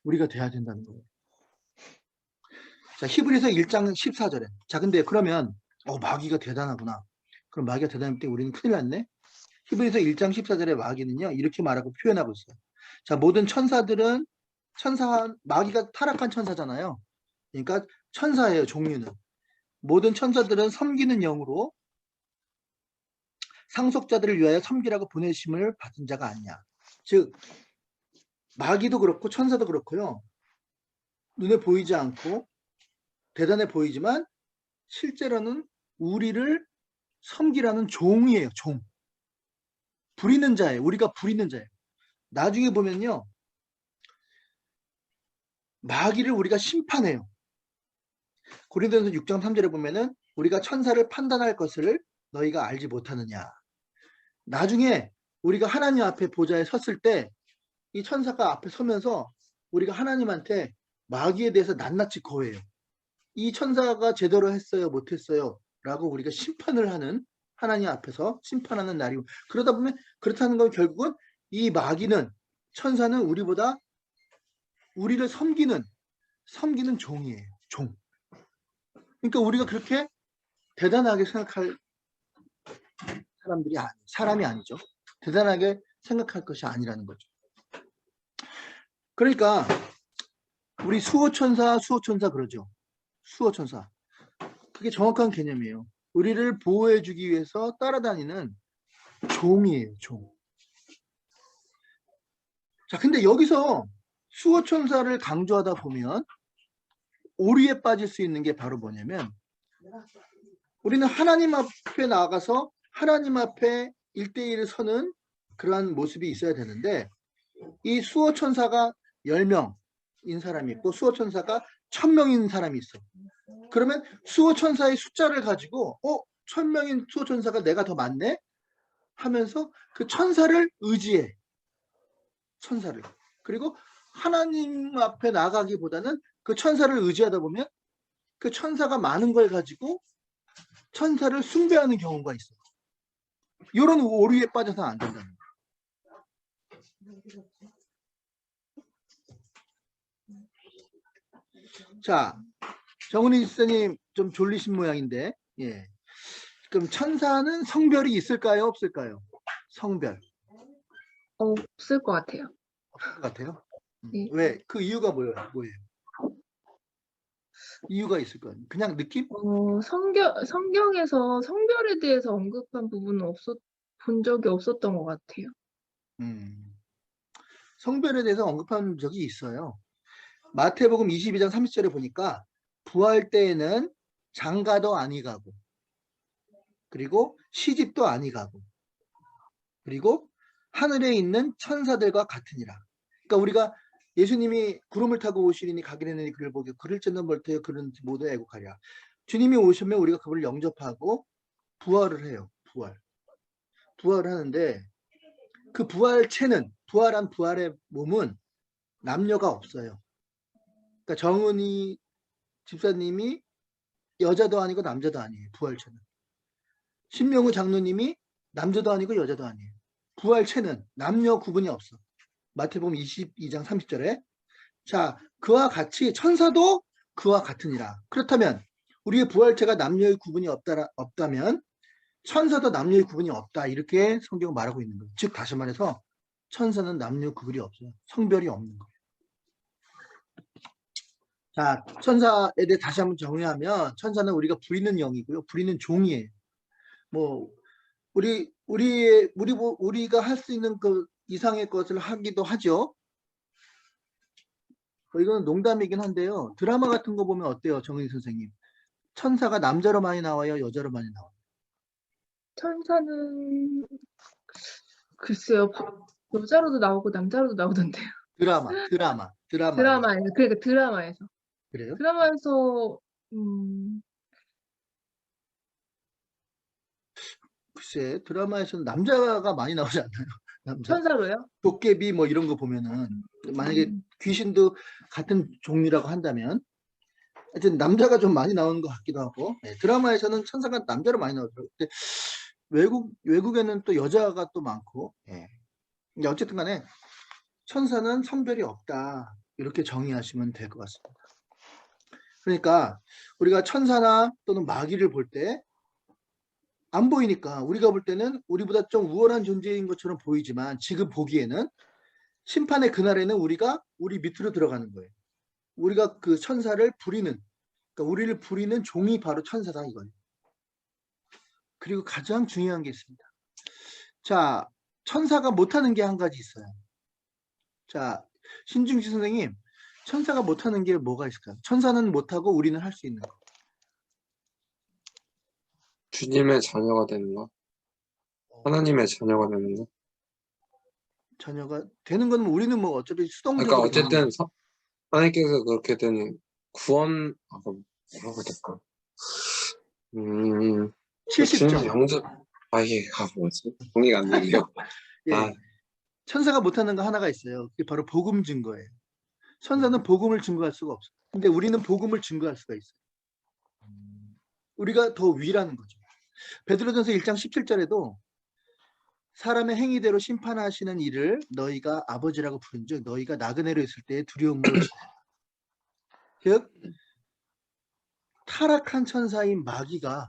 우리가 돼야 된다는 거예요. 자, 히브리서 1장 14절에. 자, 근데 그러면 마귀가 대단하구나. 그럼 마귀가 대단할 때 우리는 큰일 났네. 히브리서 1장 14절에 마귀는요. 이렇게 말하고 표현하고 있어요. 자, 모든 천사들은 마귀가 타락한 천사잖아요. 그러니까 천사예요. 종류는. 모든 천사들은 섬기는 영으로 상속자들을 위하여 섬기라고 보내심을 받은 자가 아니냐. 즉 마귀도 그렇고 천사도 그렇고요. 눈에 보이지 않고 대단해 보이지만 실제로는 우리를 섬기라는 종이에요. 종. 부리는 자예요. 우리가 부리는 자예요. 나중에 보면요. 마귀를 우리가 심판해요. 고린도전서 6장 3절에 보면은 우리가 천사를 판단할 것을 너희가 알지 못하느냐. 나중에 우리가 하나님 앞에 보좌에 섰을 때 이 천사가 앞에 서면서 우리가 하나님한테 마귀에 대해서 낱낱이 고해요. 이 천사가 제대로 했어요, 못했어요 라고 우리가 심판을 하는 하나님 앞에서 심판하는 날이고 그러다 보면 그렇다는 건 결국은 이 마귀는 천사는 우리를 섬기는 종이에요. 종. 그러니까 우리가 그렇게 대단하게 생각할 사람이 아니죠. 대단하게 생각할 것이 아니라는 거죠. 그러니까 우리 수호천사 그러죠. 수호천사. 그게 정확한 개념이에요. 우리를 보호해주기 위해서 따라다니는 종이에요. 종. 자, 근데 여기서 수호천사를 강조하다 보면 오류에 빠질 수 있는 게 바로 뭐냐면, 우리는 하나님 앞에 나가서 하나님 앞에 1대1을 서는 그러한 모습이 있어야 되는데, 이 수호천사가 10명인 사람이 있고 수호천사가 1000명인 사람이 있어. 그러면 수호천사의 숫자를 가지고 1000명인 수호천사가 내가 더 많네 하면서 그 천사를 의지해. 천사를. 그리고 하나님 앞에 나가기보다는 그 천사를 의지하다 보면 그 천사가 많은 걸 가지고 천사를 숭배하는 경우가 있어요. 이런 오류에 빠져서는 안 된다는 거예요. 자, 정은희 지사님 좀 졸리신 모양인데, 예. 그럼 천사는 성별이 있을까요? 없을까요? 성별. 없을 것 같아요. 없을 것 같아요. 네. 왜? 그 이유가 뭐예요? 이유가 있을 거예요. 그냥 느낌? 성경에서 성별에 대해서 언급한 부분은 본 적이 없었던 것 같아요. 성별에 대해서 언급한 적이 있어요. 마태복음 22장 30절에 보니까 부활 때에는 장가도 아니 가고, 그리고 시집도 아니 가고, 그리고 하늘에 있는 천사들과 같으니라. 그러니까 우리가 예수님이 구름을 타고 오시리니 가기는 그를 보게 그를 쫓는 벌터여 그는 모두 애국하랴. 주님이 오시면 우리가 그를 영접하고 부활을 해요. 부활을 하는데, 그 부활체는, 부활한 부활의 몸은 남녀가 없어요. 그러니까 정은희 집사님이 여자도 아니고 남자도 아니에요. 부활체는. 신명우 장로님이 남자도 아니고 여자도 아니에요. 부활체는 남녀 구분이 없어. 마태복음 22장 30절에. 자, 그와 같이 천사도 그와 같으니라. 그렇다면 우리의 부활체가 남녀의 구분이 없다면 천사도 남녀의 구분이 없다. 이렇게 성경은 말하고 있는 거예요. 즉 다시 말해서 천사는 남녀 구분이 없어요. 성별이 없는 거예요. 자, 천사에 대해 다시 한번 정리하면, 천사는 우리가 부리는 영이고요. 부리는 종이에요. 뭐 우리가 할 수 있는 그 이상의 것을 하기도 하죠. 이거는 농담이긴 한데요. 드라마 같은 거 보면 어때요, 정은희 선생님? 천사가 남자로 많이 나와요, 여자로 많이 나와요? 천사는 글쎄요, 여자로도 나오고 남자로도 나오던데요. 드라마에서. 그러니까 드라마에서. 그래요? 드라마에서 글쎄, 드라마에서는 남자가 많이 나오지 않나요? 남자? 천사로요? 도깨비 뭐 이런 거 보면은, 만약에 귀신도 같은 종류라고 한다면 하여튼 남자가 좀 많이 나오는 것 같기도 하고, 드라마에서는 천사가 남자로 많이 나오더라고요. 근데 외국에는 또 여자가 또 많고, 근데 어쨌든 간에 천사는 성별이 없다. 이렇게 정의하시면 될 것 같습니다. 그러니까 우리가 천사나 또는 마귀를 볼 때 안 보이니까, 우리가 볼 때는 우리보다 좀 우월한 존재인 것처럼 보이지만, 지금 보기에는 심판의 그날에는 우리 밑으로 들어가는 거예요. 우리가 그 천사를 부리는, 그러니까 우리를 부리는 종이 바로 천사다 이거예요. 그리고 가장 중요한 게 있습니다. 자, 천사가 못하는 게 한 가지 있어요. 자, 신중시 선생님, 천사가 못하는 게 뭐가 있을까요? 천사는 못하고 우리는 할 수 있는 거. 주님의 자녀가 되는 거, 하나님의 자녀가 되는 거. 자녀가 되는 건 우리는 뭐 어차피 수동적으로. 그러니까 어쨌든 하나님께서 그렇게 되는 구원, 뭐라고 해야 될까? 70점. 주님 영접, 이게 뭐지? 정리가 안 되네요. 예. 천사가 못하는 거 하나가 있어요. 그게 바로 복음 증거예요. 천사는 복음을 증거할 수가 없어요. 근데 우리는 복음을 증거할 수가 있어요. 우리가 더 위라는 거죠. 베드로전서 1장 17절에도 사람의 행위대로 심판하시는 이를 너희가 아버지라고 부른즉 너희가 나그네로 있을 때 두려움으로 즉 타락한 천사인 마귀가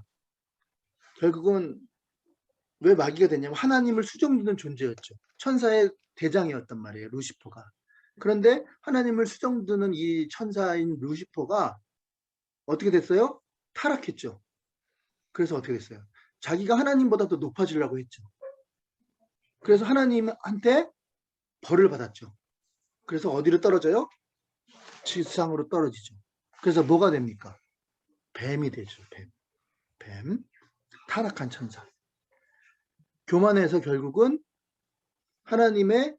결국은 왜 마귀가 됐냐면 하나님을 수정두는 존재였죠. 천사의 대장이었단 말이에요. 루시퍼가. 그런데 하나님을 수정드는 이 천사인 루시퍼가 어떻게 됐어요? 타락했죠. 그래서 어떻게 됐어요? 자기가 하나님보다 더 높아지려고 했죠. 그래서 하나님한테 벌을 받았죠. 그래서 어디로 떨어져요? 지상으로 떨어지죠. 그래서 뭐가 됩니까? 뱀이 되죠. 뱀. 타락한 천사. 교만해서 결국은 하나님의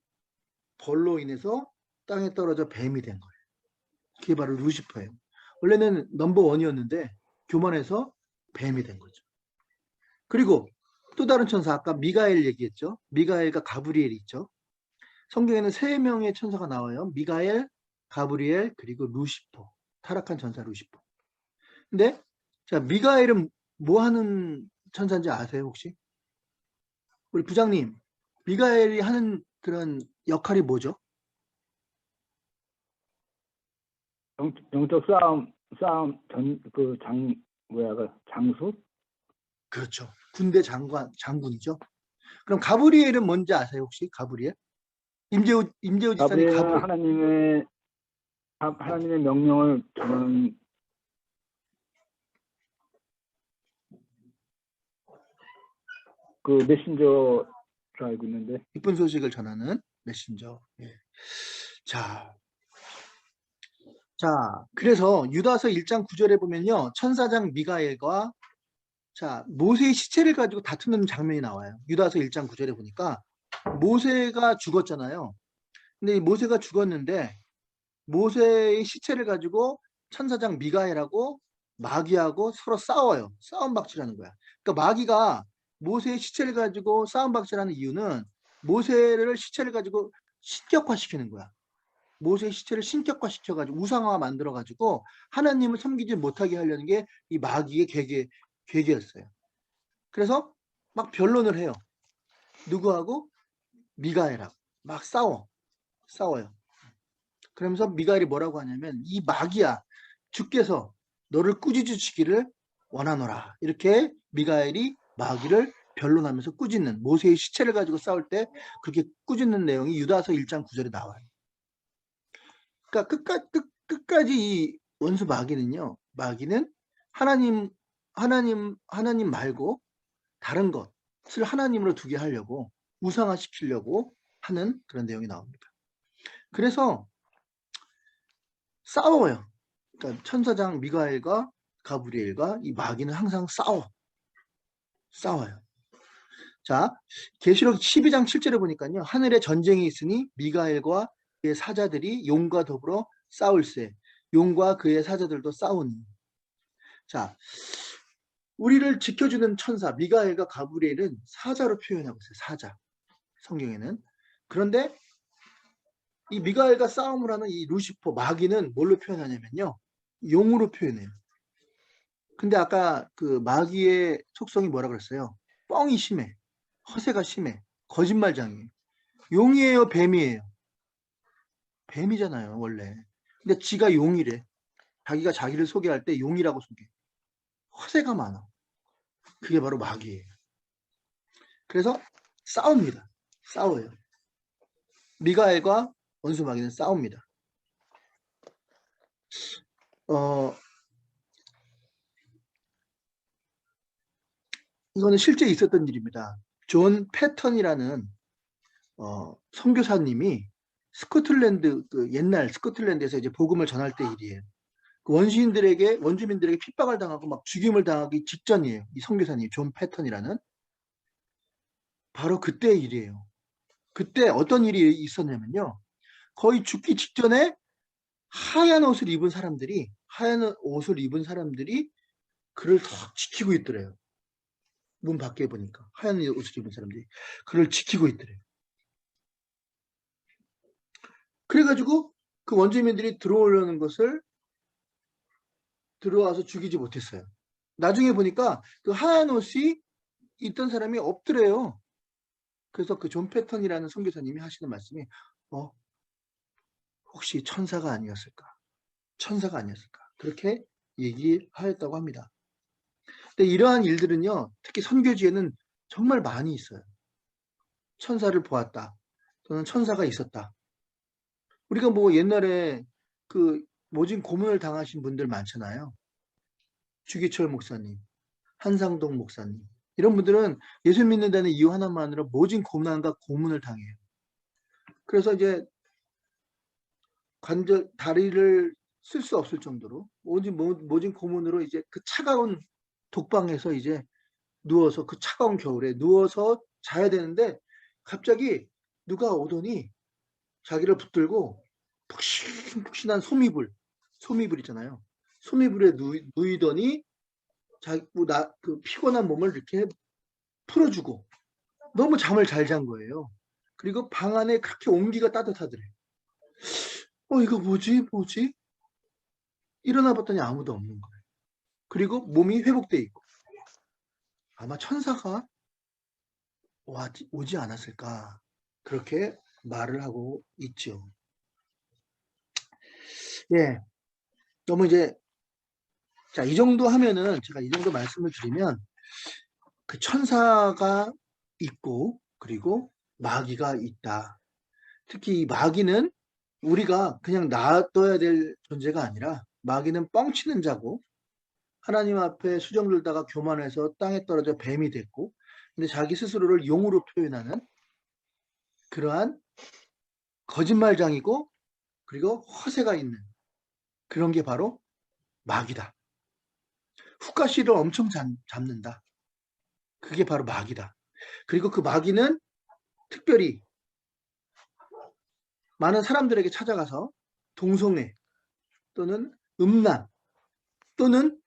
벌로 인해서 땅에 떨어져 뱀이 된 거예요. 그게 바로 루시퍼예요. 원래는 넘버원이었는데 교만해서 뱀이 된 거죠. 그리고 또 다른 천사, 아까 미가엘 얘기했죠. 미가엘과 가브리엘이 있죠. 성경에는 3명의 천사가 나와요. 미가엘, 가브리엘, 그리고 루시퍼. 타락한 천사 루시퍼. 근데 자, 미가엘은 뭐 하는 천사인지 아세요, 혹시? 우리 부장님, 미가엘이 하는 그런 역할이 뭐죠? 영적 장수? 그렇죠. 군대 장군이죠. 그럼 가브리엘은 뭔지 아세요, 혹시? 가브리엘? 임재우 지사님 가브리엘은 하나님의 명령을 전하는 그 메신저로 알고 있는데. 기쁜 소식을 전하는 메신저. 예. 자, 그래서 유다서 1장 9절에 보면요. 천사장 미가엘과 모세의 시체를 가지고 다투는 장면이 나와요. 유다서 1장 9절에 보니까 모세가 죽었잖아요. 근데 이 모세가 죽었는데 모세의 시체를 가지고 천사장 미가엘하고 마귀하고 서로 싸워요. 싸움박질하는 거야. 그러니까 마귀가 모세의 시체를 가지고 싸움박질하는 이유는 모세를 시체를 가지고 신격화시키는 거야. 모세의 시체를 신격화시켜가지고 우상화 만들어가지고 하나님을 섬기지 못하게 하려는 게 이 마귀의 계계였어요. 그래서 막 변론을 해요. 누구하고? 미가엘하고 막 싸워요. 그러면서 미가엘이 뭐라고 하냐면 이 마귀야, 주께서 너를 꾸짖으시기를 원하노라. 이렇게 미가엘이 마귀를 변론하면서 꾸짖는, 모세의 시체를 가지고 싸울 때 그렇게 꾸짖는 내용이 유다서 1장 9절에 나와요. 그러니까 끝까지 이 원수 마귀는요, 마귀는 하나님 말고 다른 것을 하나님으로 두게 하려고 우상화시키려고 하는 그런 내용이 나옵니다. 그래서 싸워요. 그러니까 천사장 미가엘과 가브리엘과 이 마귀는 항상 싸워요. 자, 계시록 12장 7절에 보니까요. 하늘에 전쟁이 있으니 미가엘과 그의 사자들이 용과 더불어 싸울세. 용과 그의 사자들도 싸우니. 자, 우리를 지켜주는 천사 미가엘과 가브리엘은 사자로 표현하고 있어요. 사자. 성경에는. 그런데 이 미가엘과 싸움을 하는 이 루시퍼 마귀는 뭘로 표현하냐면요. 용으로 표현해요. 근데 아까 그 마귀의 속성이 뭐라 그랬어요? 뻥이 심해. 허세가 심해. 거짓말장이에요. 용이에요, 뱀이에요? 뱀이잖아요, 원래. 근데 지가 용이래. 자기가 자기를 소개할 때 용이라고 소개. 허세가 많아. 그게 바로 마귀예요. 그래서 싸웁니다. 싸워요. 미가엘과 원수 마귀는 싸웁니다. 이거는 실제 있었던 일입니다. 존 패턴이라는 선교사님이 스코틀랜드, 옛날 스코틀랜드에서 이제 복음을 전할 때 일이에요. 그 원주민들에게 핍박을 당하고 막 죽임을 당하기 직전이에요. 이 선교사님 존 패턴이라는. 바로 그때의 일이에요. 그때 어떤 일이 있었냐면요. 거의 죽기 직전에 하얀 옷을 입은 사람들이 그를 더 지키고 있더래요. 문 밖에 보니까 하얀 옷을 입은 사람들이 그를 지키고 있더래요. 그래가지고 그 원주민들이 들어오려는 것을 들어와서 죽이지 못했어요. 나중에 보니까 그 하얀 옷이 있던 사람이 없더래요. 그래서 그 존 패턴이라는 선교사님이 하시는 말씀이 혹시 천사가 아니었을까? 그렇게 얘기하였다고 합니다. 근데 이러한 일들은요, 특히 선교지에는 정말 많이 있어요. 천사를 보았다. 또는 천사가 있었다. 우리가 뭐 옛날에 그 모진 고문을 당하신 분들 많잖아요. 주기철 목사님, 한상동 목사님. 이런 분들은 예수 믿는다는 이유 하나만으로 모진 고난과 고문을 당해요. 그래서 이제 관절, 다리를 쓸 수 없을 정도로 모진 고문으로 이제 그 차가운 독방에서 이제 누워서 그 차가운 겨울에 누워서 자야 되는데 갑자기 누가 오더니 자기를 붙들고 푹신푹신한 소미불 있잖아요. 소미불에 누이더니 그 피곤한 몸을 이렇게 풀어주고 너무 잠을 잘 잔 거예요. 그리고 방 안에 그렇게 온기가 따뜻하더래. 이거 뭐지? 일어나 봤더니 아무도 없는 거예요. 그리고 몸이 회복돼 있고 아마 천사가 오지 않았을까 그렇게 말을 하고 있죠. 예, 너무 이제 자, 이 정도 하면은 제가 이 정도 말씀을 드리면 그 천사가 있고 그리고 마귀가 있다. 특히 이 마귀는 우리가 그냥 놔둬야 될 존재가 아니라 마귀는 뻥치는 자고 하나님 앞에 수정 들다가 교만해서 땅에 떨어져 뱀이 됐고 근데 자기 스스로를 용으로 표현하는 그러한 거짓말장이고 그리고 허세가 있는 그런 게 바로 마귀다. 훅가시를 엄청 잡는다. 그게 바로 마귀다. 그리고 그 마귀는 특별히 많은 사람들에게 찾아가서 동성애 또는 음란 또는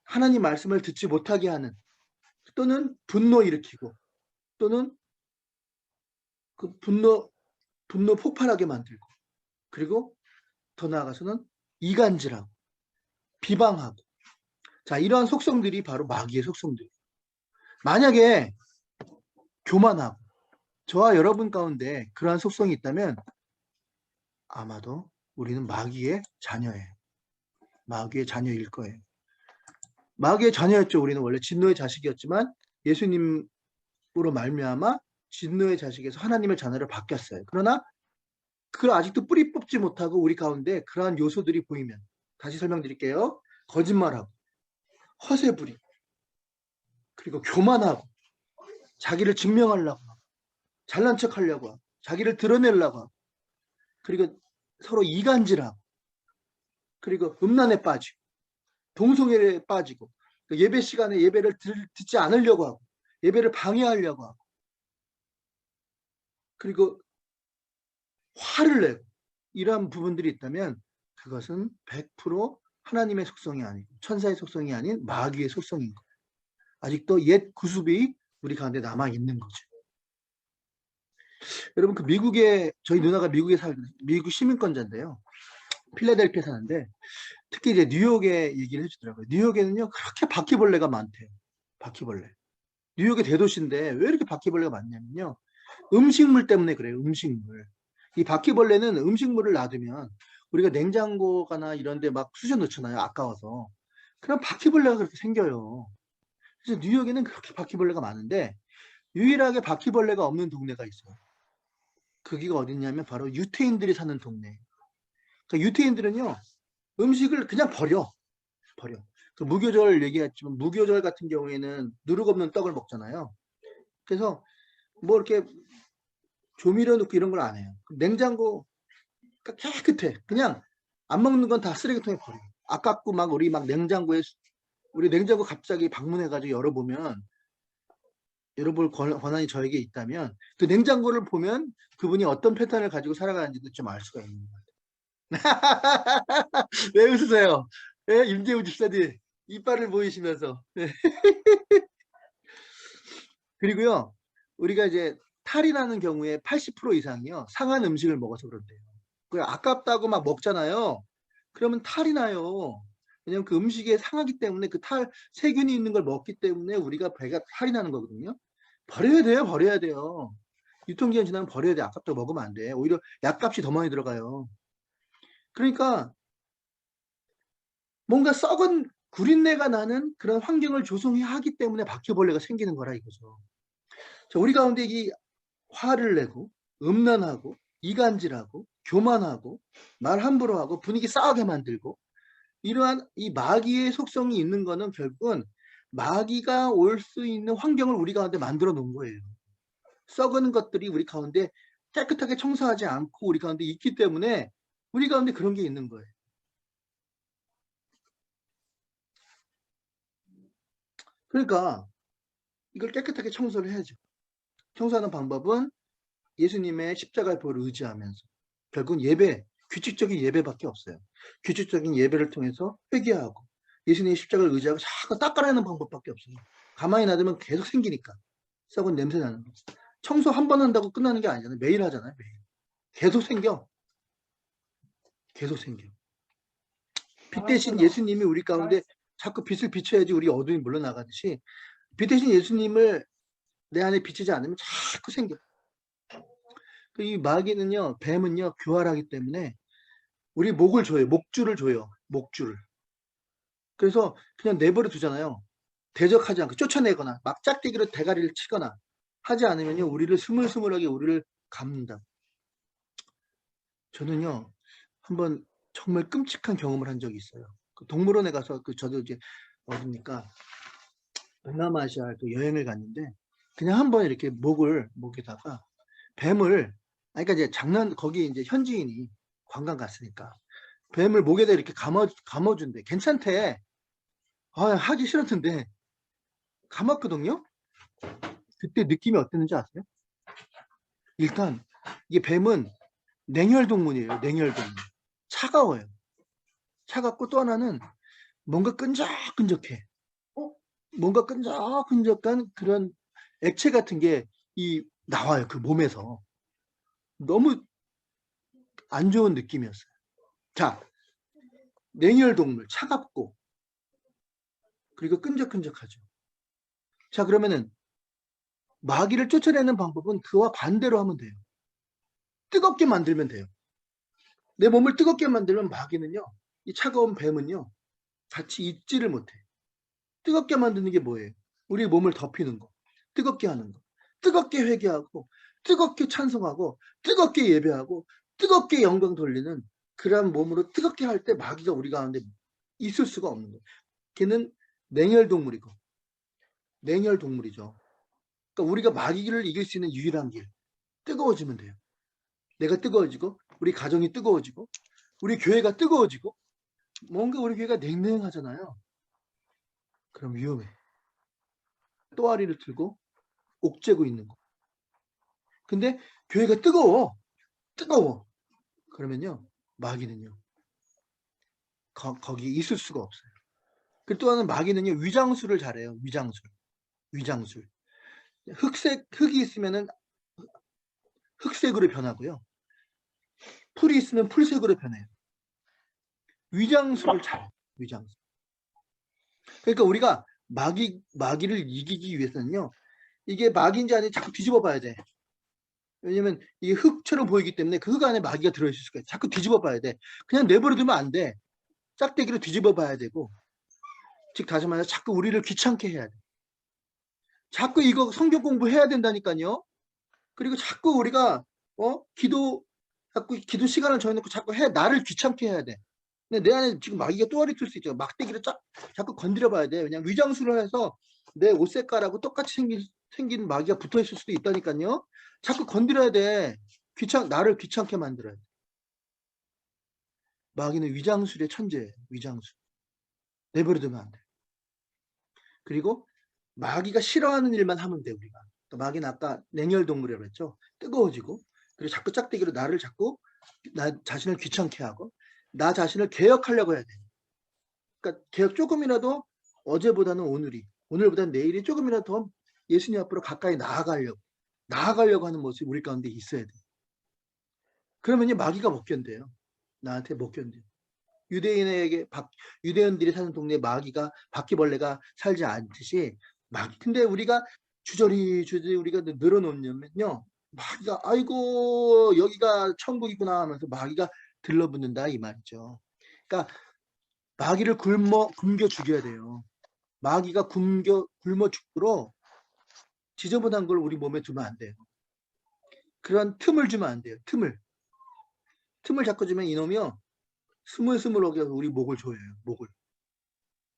하나님 말씀을 듣지 못하게 하는 또는 분노 일으키고 또는 그 분노 폭발하게 만들고 그리고 더 나아가서는 이간질하고 비방하고 자 이러한 속성들이 바로 마귀의 속성들이에요. 만약에 교만하고 저와 여러분 가운데 그러한 속성이 있다면 아마도 우리는 마귀의 자녀예요. 마귀의 자녀일 거예요. 마귀의 자녀였죠. 우리는 원래 진노의 자식이었지만 예수님으로 말미암아 진노의 자식에서 하나님의 자녀를 바뀌었어요. 그러나 그걸 아직도 뿌리 뽑지 못하고 우리 가운데 그러한 요소들이 보이면 다시 설명드릴게요. 거짓말하고 허세 부리고 그리고 교만하고 자기를 증명하려고 하고 잘난 척하려고 하고 자기를 드러내려고 하고 그리고 서로 이간질하고 그리고 음란에 빠지고 동성애에 빠지고 예배 시간에 예배를 듣지 않으려고 하고 예배를 방해하려고 하고 그리고 화를 내고 이러한 부분들이 있다면 그것은 100% 하나님의 속성이 아니고 천사의 속성이 아닌 마귀의 속성인 거예요. 아직도 옛 구습이 우리 가운데 남아있는 거죠. 여러분 그 미국에 저희 누나가 미국에 미국 시민권자인데요. 필라델피아에 사는데 특히 이제 뉴욕에 얘기를 해주더라고요. 뉴욕에는요 그렇게 바퀴벌레가 많대요. 바퀴벌레. 뉴욕의 대도시인데 왜 이렇게 바퀴벌레가 많냐면요. 음식물 때문에 그래요. 음식물. 이 바퀴벌레는 음식물을 놔두면 우리가 냉장고가나 이런 데 막 쑤셔 넣잖아요. 아까워서. 그럼 바퀴벌레가 그렇게 생겨요. 그래서 뉴욕에는 그렇게 바퀴벌레가 많은데 유일하게 바퀴벌레가 없는 동네가 있어요. 거기가 어디냐면 바로 유태인들이 사는 동네. 그러니까 유태인들은요. 음식을 그냥 버려. 그 무교절 얘기했지만 무교절 같은 경우에는 누룩 없는 떡을 먹잖아요. 그래서 뭐 이렇게 조미료 넣고 이런 걸 안 해요. 냉장고 깨끗해. 그냥 안 먹는 건 다 쓰레기통에 버려요. 아깝고 막 우리 냉장고 갑자기 방문해가지고 열어보면 열어볼 권한이 저에게 있다면 그 냉장고를 보면 그분이 어떤 패턴을 가지고 살아가는지도 좀 알 수가 있는 것 같아요. 왜 웃으세요? 예? 임재우 집사님 이빨을 보이시면서 그리고요 우리가 이제 탈이 나는 경우에 80% 이상이요 상한 음식을 먹어서 그런대요. 그 아깝다고 막 먹잖아요. 그러면 탈이 나요. 왜냐면 그 음식에 상하기 때문에 그 세균이 있는 걸 먹기 때문에 우리가 배가 탈이 나는 거거든요. 버려야 돼요. 유통기한 지나면 버려야 돼. 아깝다고 먹으면 안 돼. 오히려 약값이 더 많이 들어가요. 그러니까 뭔가 썩은 구린내가 나는 그런 환경을 조성하기 때문에 바퀴벌레가 생기는 거라 이거죠. 자, 우리 가운데 이 화를 내고 음란하고 이간질하고 교만하고 말 함부로 하고 분위기 싸하게 만들고 이러한 이 마귀의 속성이 있는 거는 결국은 마귀가 올 수 있는 환경을 우리 가운데 만들어 놓은 거예요. 썩은 것들이 우리 가운데 깨끗하게 청소하지 않고 우리 가운데 있기 때문에 우리 가운데 그런 게 있는 거예요. 그러니까 이걸 깨끗하게 청소를 해야죠. 청소하는 방법은 예수님의 십자가의 보혈을 의지하면서 결국은 예배, 규칙적인 예배밖에 없어요. 규칙적인 예배를 통해서 회개하고 예수님의 십자가를 의지하고 자꾸 닦아내는 방법밖에 없어요. 가만히 놔두면 계속 생기니까 썩은 냄새 나는 거. 청소 한 번 한다고 끝나는 게 아니잖아요. 매일 하잖아요. 매일. 계속 생겨. 계속 생겨. 빛 대신 예수님이 우리 가운데 자꾸 빛을 비춰야지 우리 어둠이 물러나가듯이 빛 대신 예수님을 내 안에 비치지 않으면 자꾸 생겨. 이 마귀는요, 뱀은요, 교활하기 때문에 우리 목을 줘요. 목줄을 줘요. 목줄을. 그래서 그냥 내버려 두잖아요. 대적하지 않고 쫓아내거나 막 짝대기로 대가리를 치거나 하지 않으면요, 우리를 스물스물하게 우리를 감는다. 저는요, 한번 정말 끔찍한 경험을 한 적이 있어요. 그 동물원에 가서 저도 이제 어딥니까 동남아시아 또 여행을 갔는데 그냥 한번 이렇게 목에다가 뱀을 그러니까 이제 거기 이제 현지인이 관광 갔으니까 뱀을 목에다 이렇게 감아준대. 괜찮대. 하기 싫었는데 감았거든요. 그때 느낌이 어땠는지 아세요? 일단 이게 뱀은 냉혈동물이에요. 냉혈동물. 차가워요. 차갑고 또 하나는 뭔가 끈적끈적해. 뭔가 끈적끈적한 그런 액체 같은 게 나와요. 그 몸에서. 너무 안 좋은 느낌이었어요. 자, 냉혈동물, 차갑고 그리고 끈적끈적하죠. 자, 그러면은 마귀를 쫓아내는 방법은 그와 반대로 하면 돼요. 뜨겁게 만들면 돼요. 내 몸을 뜨겁게 만들면 마귀는요, 이 차가운 뱀은요, 같이 있지를 못해. 뜨겁게 만드는 게 뭐예요? 우리 몸을 덮이는 거, 뜨겁게 하는 거, 뜨겁게 회개하고, 뜨겁게 찬송하고, 뜨겁게 예배하고, 뜨겁게 영광 돌리는 그러한 몸으로 뜨겁게 할 때 마귀가 우리 가운데 있을 수가 없는 거예요. 걔는 냉혈동물이고, 냉혈동물이죠. 그러니까 우리가 마귀를 이길 수 있는 유일한 길, 뜨거워지면 돼요. 내가 뜨거워지고, 우리 가정이 뜨거워지고, 우리 교회가 뜨거워지고, 뭔가 우리 교회가 냉랭하잖아요. 그럼 위험해. 또아리를 들고 옥죄고 있는 거. 근데 교회가 뜨거워. 그러면요, 마귀는요, 거기 있을 수가 없어요. 그 또한 마귀는요, 위장술을 잘해요. 위장술. 흙이 있으면은 흑색으로 변하고요. 풀이 있으면 풀색으로 변해요. 위장술을 잘해요. 위장술. 그러니까 우리가 마귀를 이기기 위해서는요, 이게 마귀인지 아닌지 자꾸 뒤집어 봐야 돼. 왜냐면 이게 흙처럼 보이기 때문에 그 흙 안에 마귀가 들어있을 수가 있어요. 자꾸 뒤집어 봐야 돼. 그냥 내버려 두면 안 돼. 짝대기로 뒤집어 봐야 되고, 즉 다시 말해서 자꾸 우리를 귀찮게 해야 돼. 자꾸 이거 성경 공부해야 된다니까요. 그리고 자꾸 우리가 자꾸 기도 시간을 정해놓고 자꾸 나를 귀찮게 해야 돼. 근데 내 안에 지금 마귀가 또아리 틀 수 있죠. 막대기를 자꾸 건드려 봐야 돼. 왜냐면 위장술을 해서 내 옷 색깔하고 똑같이 생긴 마귀가 붙어 있을 수도 있다니까요. 자꾸 건드려야 돼. 나를 귀찮게 만들어야 돼. 마귀는 위장술의 천재예요. 위장술. 내버려두면 안 돼. 그리고 마귀가 싫어하는 일만 하면 돼, 우리가. 마귀는 아까 냉혈동물이라고 했죠. 뜨거워지고, 그리고 자꾸 짝대기로 나를 자꾸 나 자신을 귀찮게 하고, 나 자신을 개혁하려고 해야 돼. 그러니까 개혁 조금이라도 어제보다는 오늘보다는 내일이 조금이라도 더 예수님 앞으로 가까이 나아가려고 하는 모습이 우리 가운데 있어야 돼. 그러면 마귀가 못 견뎌요. 나한테 못 견뎌요. 유대인들이 사는 동네에 바퀴벌레가 살지 않듯이 근데 우리가 주저리 우리가 늘어놓으면요, 마귀가 아이고 여기가 천국이구나 하면서 마귀가 들러붙는다 이 말이죠. 그러니까 마귀를 굶겨 죽여야 돼요. 마귀가 굶어 죽도록 지저분한 걸 우리 몸에 두면 안 돼요. 그런 틈을 주면 안 돼요. 틈을 자꾸 주면 이놈이요. 스물스물하게 우리 목을 조여요. 목을.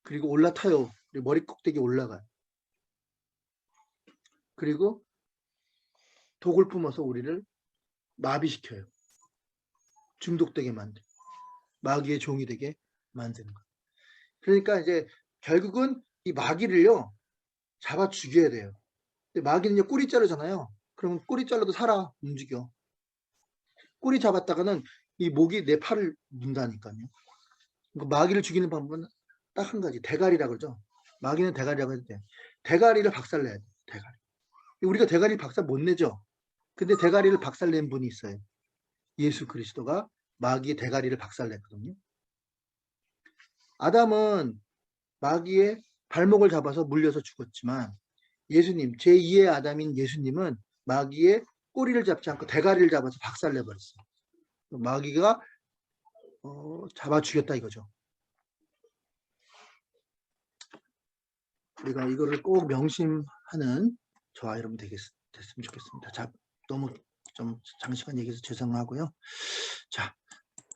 그리고 올라타요. 우리 머리 꼭대기 올라가요. 그리고 독을 뿜어서 우리를 마비시켜요. 중독되게 만들어요. 마귀의 종이 되게 만드는 거예요. 그러니까 이제 결국은 이 마귀를요. 잡아 죽여야 돼요. 근데 마귀는요. 꼬리 자르잖아요. 그러면 꼬리 잘라도 살아. 움직여. 꼬리 잡았다가는 이 목이 내 팔을 문다니까요. 마귀를 죽이는 방법은 딱 한 가지. 대가리라고 그러죠. 마귀는 대가리라고 해도 돼. 대가리를 박살내야 돼. 대가리. 우리가 대가리를 박살 못 내죠. 근데 대가리를 박살낸 분이 있어요. 예수 그리스도가 마귀의 대가리를 박살냈거든요. 아담은 마귀의 발목을 잡아서 물려서 죽었지만 예수님, 제2의 아담인 예수님은 마귀의 꼬리를 잡지 않고 대가리를 잡아서 박살내버렸어요. 마귀가 잡아 죽였다 이거죠. 우리가 이거를 꼭 명심하는 저와 여러분 됐으면 좋겠습니다. 자, 너무 좀 장시간 얘기해서 죄송하고요. 자,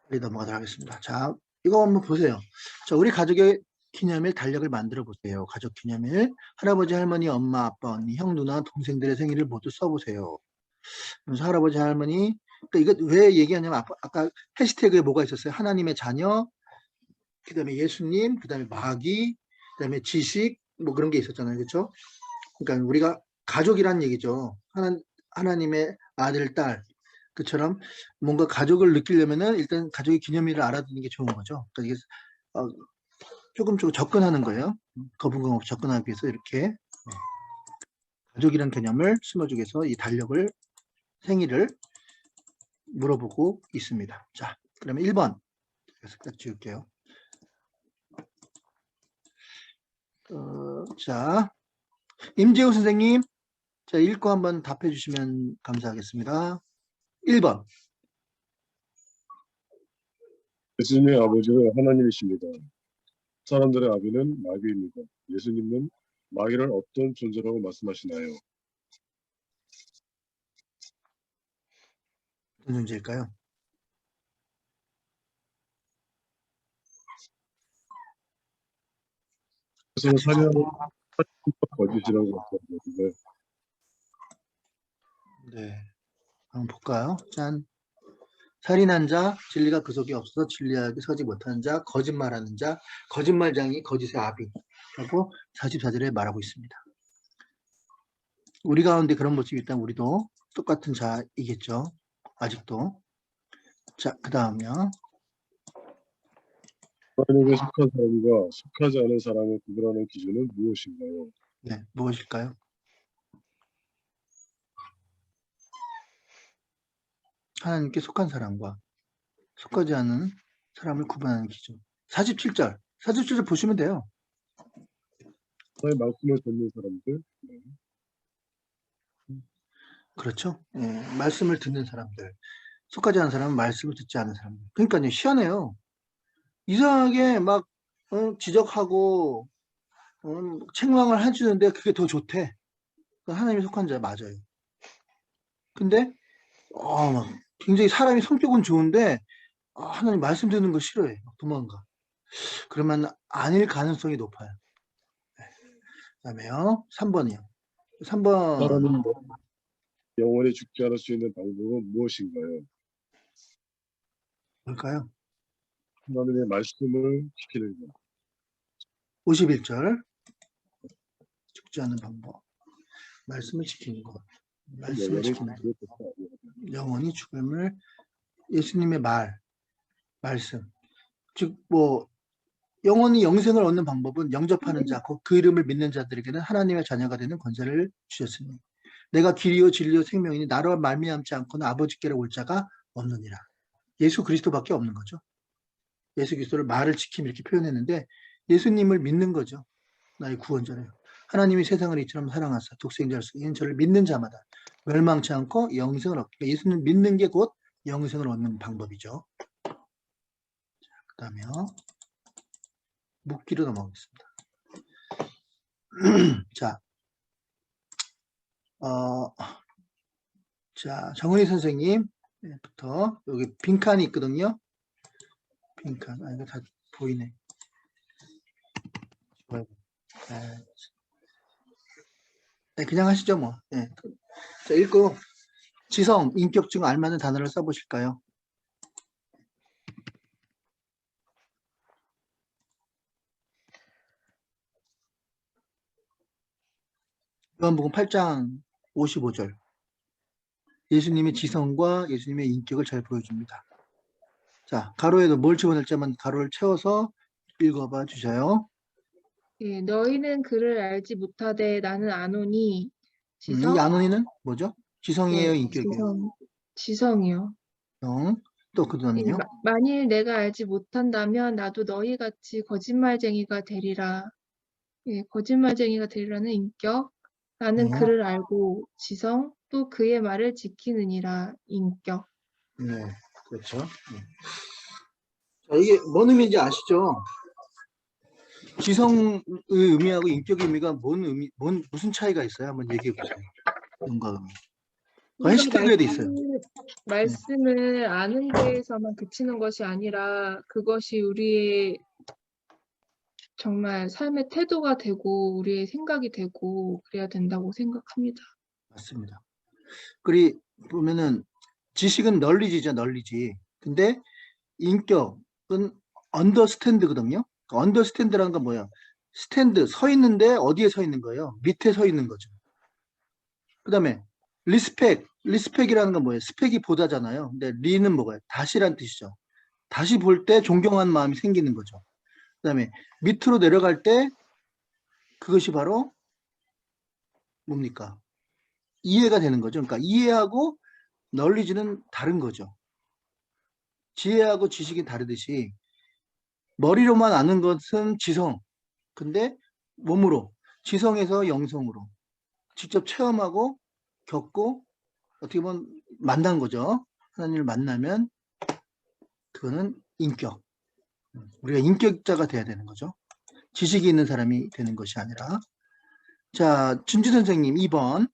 빨리 넘어가도록 하겠습니다. 자, 이거 한번 보세요. 자, 우리 가족의 기념일 달력을 만들어 보세요. 가족 기념일. 할아버지, 할머니, 엄마, 아빠, 언니, 형, 누나, 동생들의 생일을 모두 써보세요. 그래서 할아버지, 할머니, 그러니까 이거 왜 얘기하냐면 아까 해시태그에 뭐가 있었어요? 하나님의 자녀, 그 다음에 예수님, 그 다음에 마귀, 그 다음에 지식, 뭐 그런 게 있었잖아요. 그렇죠? 그러니까 우리가 가족이란 얘기죠. 하나님의 아들, 딸. 그처럼 뭔가 가족을 느끼려면은 일단 가족의 기념일을 알아두는 게 좋은 거죠. 그러니까 이게 조금 접근하는 거예요. 거부감 없이 접근하기 위해서 이렇게 가족이란 개념을 심어주기 위해서 이 달력을 생일을 물어보고 있습니다. 자, 그러면 1번 딱 지울게요. 자, 임재호 선생님, 자, 읽고 한번 답해 주시면 감사하겠습니다. 1번. 예수님의 아버지는 하나님이십니다. 사람들의 아비는 마귀입니다. 예수님은 마귀를 어떤 존재라고 말씀하시나요? 어떤 존재일까요? 그래서 살인하는 거짓이라고 말씀하셨는데 네. 한번 볼까요? 짠. 살인한 자, 진리가 그 속에 없어서 진리하게 서지 못하는 자, 거짓말하는 자, 거짓말장이 거짓의 아비라고 44절에 말하고 있습니다. 우리 가운데 그런 모습이 있다면 우리도 똑같은 자이겠죠. 아직도. 자, 그 다음요. 하나님에게 속한 사람과 속하지 않은 사람을 구분하는 기준은 무엇인가요? 네, 무엇일까요? 하나님께 속한 사람과 속하지 않은 사람을 구분하는 기준. 47절. 47절 보시면 돼요. 하나님의 말씀을 듣는 사람들, 그렇죠? 네, 말씀을 듣는 사람들. 속하지 않은 사람은 말씀을 듣지 않는 사람들. 그러니까요, 희한해요. 이상하게 막 지적하고 책망을 해주는데 그게 더 좋대. 하나님이 속한 자 맞아요. 근데 막 굉장히 사람이 성격은 좋은데 하나님 말씀 듣는 거 싫어해. 도망가. 그러면 아닐 가능성이 높아요. 네. 그 다음에요. 3번이요. 3번. 사람은 영원히 죽지 않을 수 있는 방법은 무엇인가요? 뭘까요? 하나님의 말씀을 지키는 것. 51절. 죽지 않는 방법. 말씀을 지키는 것. 말씀을 지키는 것. 영원히 죽음을 예수님의 말씀. 즉 영원히 영생을 얻는 방법은 영접하는 자, 그 이름을 믿는 자들에게는 하나님의 자녀가 되는 권세를 주셨으니 내가 길이요 진리요 생명이니 나로 말미암지 않고는 아버지께로 올 자가 없느니라. 예수 그리스도밖에 없는 거죠. 예수 그리스도를 말을 지킴 이렇게 표현했는데 예수님을 믿는 거죠. 나의 구원자래요. 하나님이 세상을 이처럼 사랑하사 독생자를 쓰기는 저를 믿는 자마다 멸망치 않고 영생을 얻게. 예수님 믿는 게 곧 영생을 얻는 방법이죠. 그 다음에요. 묻기로 넘어가겠습니다. 자, 자, 정은희 선생님, 부터 여기 빈칸이 있거든요. 빈칸. 아, 이거 다 보이네. 네, 그냥 하시죠 뭐. 네. 자, 읽고 지성, 인격 중 알맞은 단어를 써보실까요? 요한복음 8장 55절. 예수님의 지성과 예수님의 인격을 잘 보여줍니다. 자, 가로에도 뭘 집어넣을지 한번 가로를 채워서 읽어봐 주세요. 예, 너희는 그를 알지 못하되 나는 아노니 이 지성? 아노니는 뭐죠? 지성이에요, 예, 인격이에요? 지성이요. 또 그 예, 다음에요? 만일 내가 알지 못한다면 나도 너희같이 거짓말쟁이가 되리라. 예, 거짓말쟁이가 되리라는 인격. 나는 어, 그를 알고 지성 또 그의 말을 지키느니라 인격. 네, 그렇죠. 네. 자, 이게 뭔 의미인지 아시죠? 지성의 의미하고 인격의 의미가 무슨 차이가 있어요? 한번 얘기해 보세요. 뭔가 의미. 해시태그에도 있어요. 말씀을 아는 데에서만 그치는 것이 아니라 그것이 우리의 정말 삶의 태도가 되고 우리의 생각이 되고 그래야 된다고 생각합니다. 맞습니다. 그리 보면은 지식은 널리지죠, 널리지. 근데 인격은 언더스탠드거든요. 언더스탠드라는 건 뭐야? 스탠드, 서 있는데 어디에 서 있는 거예요? 밑에 서 있는 거죠. 그 다음에 리스펙이라는 건 뭐예요? 스펙이 보다잖아요. 근데 리는 뭐가요? 다시란 뜻이죠. 다시 볼 때 존경한 마음이 생기는 거죠. 그 다음에 밑으로 내려갈 때 그것이 바로 뭡니까? 이해가 되는 거죠. 그러니까 이해하고 널리지는 다른 거죠. 지혜하고 지식이 다르듯이 머리로만 아는 것은 지성. 근데 몸으로, 지성에서 영성으로 직접 체험하고 겪고 어떻게 보면 만난 거죠. 하나님을 만나면 그거는 인격. 우리가 인격자가 돼야 되는 거죠. 지식이 있는 사람이 되는 것이 아니라. 자, 준지 선생님 2번.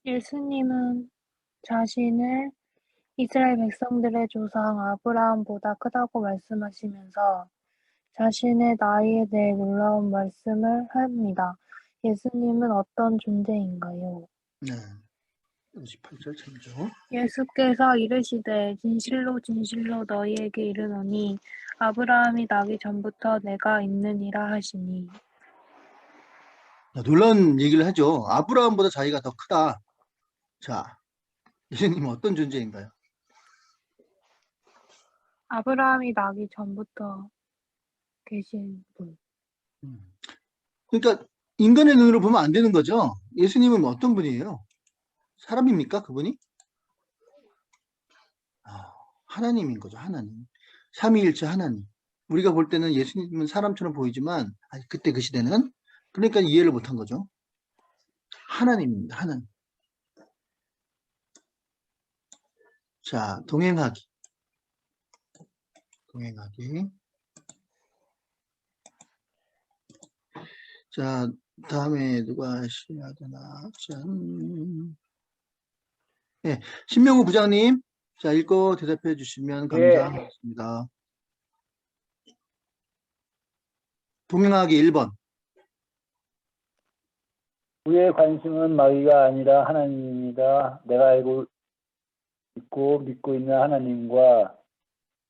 예수님은 자신을 이스라엘 백성들의 조상 아브라함보다 크다고 말씀하시면서 자신의 나이에 대해 놀라운 말씀을 합니다. 예수님은 어떤 존재인가요? 네. 58절 참조. 예수께서 이르시되 진실로 진실로 너희에게 이르노니 아브라함이 나기 전부터 내가 있느니라 하시니. 놀라운 얘기를 하죠. 아브라함보다 자기가 더 크다. 자, 예수님은 어떤 존재인가요? 아브라함이 나기 전부터 계신 분. 그러니까 인간의 눈으로 보면 안 되는 거죠. 예수님은 어떤 분이에요? 사람입니까? 그분이? 하나님인 거죠. 하나님. 삼위일체 하나님. 우리가 볼 때는 예수님은 사람처럼 보이지만 그때 그 시대는 그러니까 이해를 못한 거죠. 하나님입니다. 하나님. 자, 동행하기. 동행하기. 자, 다음에 누가 하셔야 되나? 짠. 네, 신명우 부장님. 자, 읽고 대답해 주시면 감사하겠습니다. 동행하기 1번. 우리의 관심은 마귀가 아니라 하나님입니다. 내가 알고 있고 믿고 있는 하나님과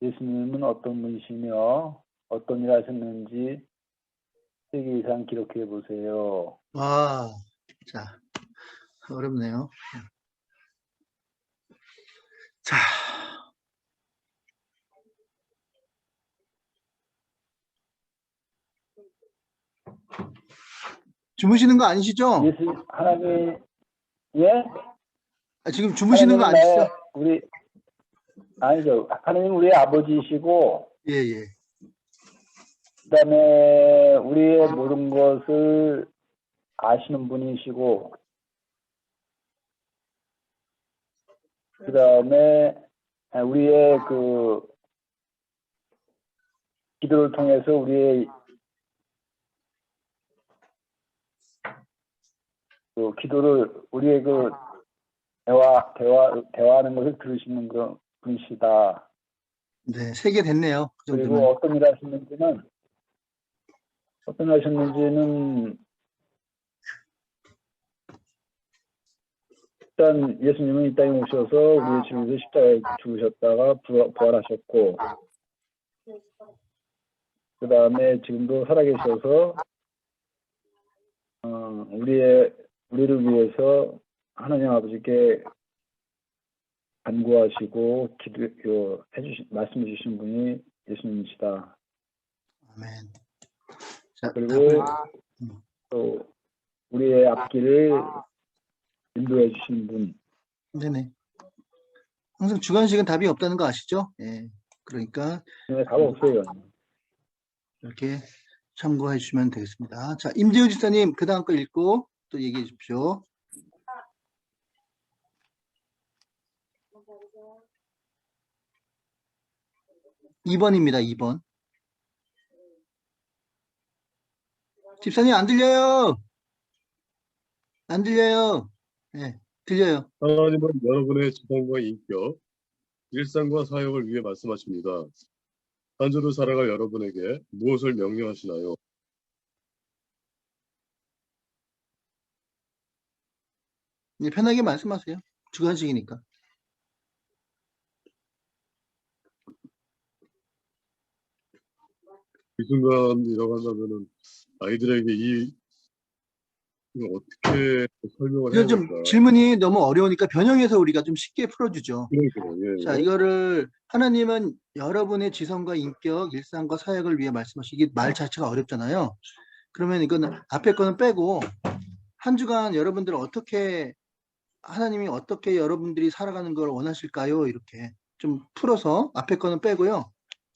예수님은 어떤 분이시며 어떤 일 하셨는지 3개 이상 기록해 보세요. 와, 자, 어렵네요. 자, 주무시는 거 아니시죠? 예수 하나님 예? 지금 주무시는 거 하나님은 아니시죠? 우리 아니죠. 하나님 우리의 아버지이시고 예, 예. 그다음에 우리의 모든 것을 아시는 분이시고 그다음에 우리의 그 기도를 통해서 우리의 그 기도를 우리의 그 대화하는 것을 들으시는 그 분이시다. 네, 3개 됐네요. 그 그리고 정도면. 어떤 일 하셨는지는 일단 예수님은 이 땅에 오셔서 우리의 죄를 위해서 십자가에 죽으셨다가 부활하셨고, 그 다음에 지금도 살아계셔서 우리를 위해서 하나님 아버지께 간구하시고 말씀해 주신 분이 예수님이시다. 아멘. 자, 그리고 답을 또 우리의 앞길을 인도해 주신 분. 네네. 항상 주관식은 답이 없다는 거 아시죠? 예. 그러니까 답 없어요. 이렇게 참고해 주시면 되겠습니다. 자, 임재우 지사님 그 다음 거 읽고 또 얘기해 주십시오. 2번입니다. 2번. 집사님 안 들려요. 안 들려요. 네, 들려요. 하나님은 여러분의 지성과 인격, 일상과 사역을 위해 말씀하십니다. 한 주를 살아갈 여러분에게 무엇을 명령하시나요? 네, 편하게 말씀하세요. 주관식이니까. 이 순간 일어간다면은 아이들에게 이걸 어떻게 설명을 해야 이건 좀 될까? 질문이 너무 어려우니까 변형해서 우리가 좀 쉽게 풀어주죠. 예. 자, 이거를 하나님은 여러분의 지성과 인격, 일상과 사역을 위해 말씀하시기 말 자체가 어렵잖아요. 그러면 이거는 앞에 거는 빼고 한 주간 여러분들 하나님이 어떻게 여러분들이 살아가는 걸 원하실까요? 이렇게 좀 풀어서 앞에 거는 빼고요.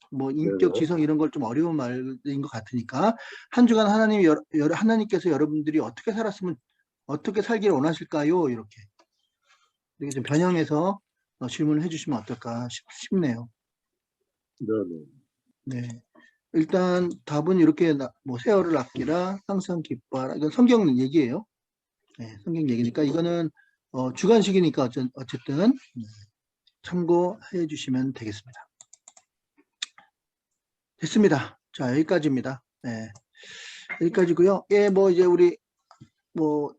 뭐 인격, 네네. 지성 이런 걸 좀 어려운 말인 것 같으니까 한 주간 하나님께서 여러분들이 어떻게 살기를 원하실까요? 이렇게 좀 변형해서 질문을 해주시면 어떨까 싶네요. 네네. 네. 일단 답은 이렇게 뭐 세월을 아끼라 항상 기뻐하라. 이건 성경 얘기예요. 네, 성경 얘기니까 이거는 주관식이니까 어쨌든 참고해 주시면 되겠습니다. 됐습니다. 자, 여기까지입니다. 네. 여기까지고요. 예, 뭐 이제 우리 뭐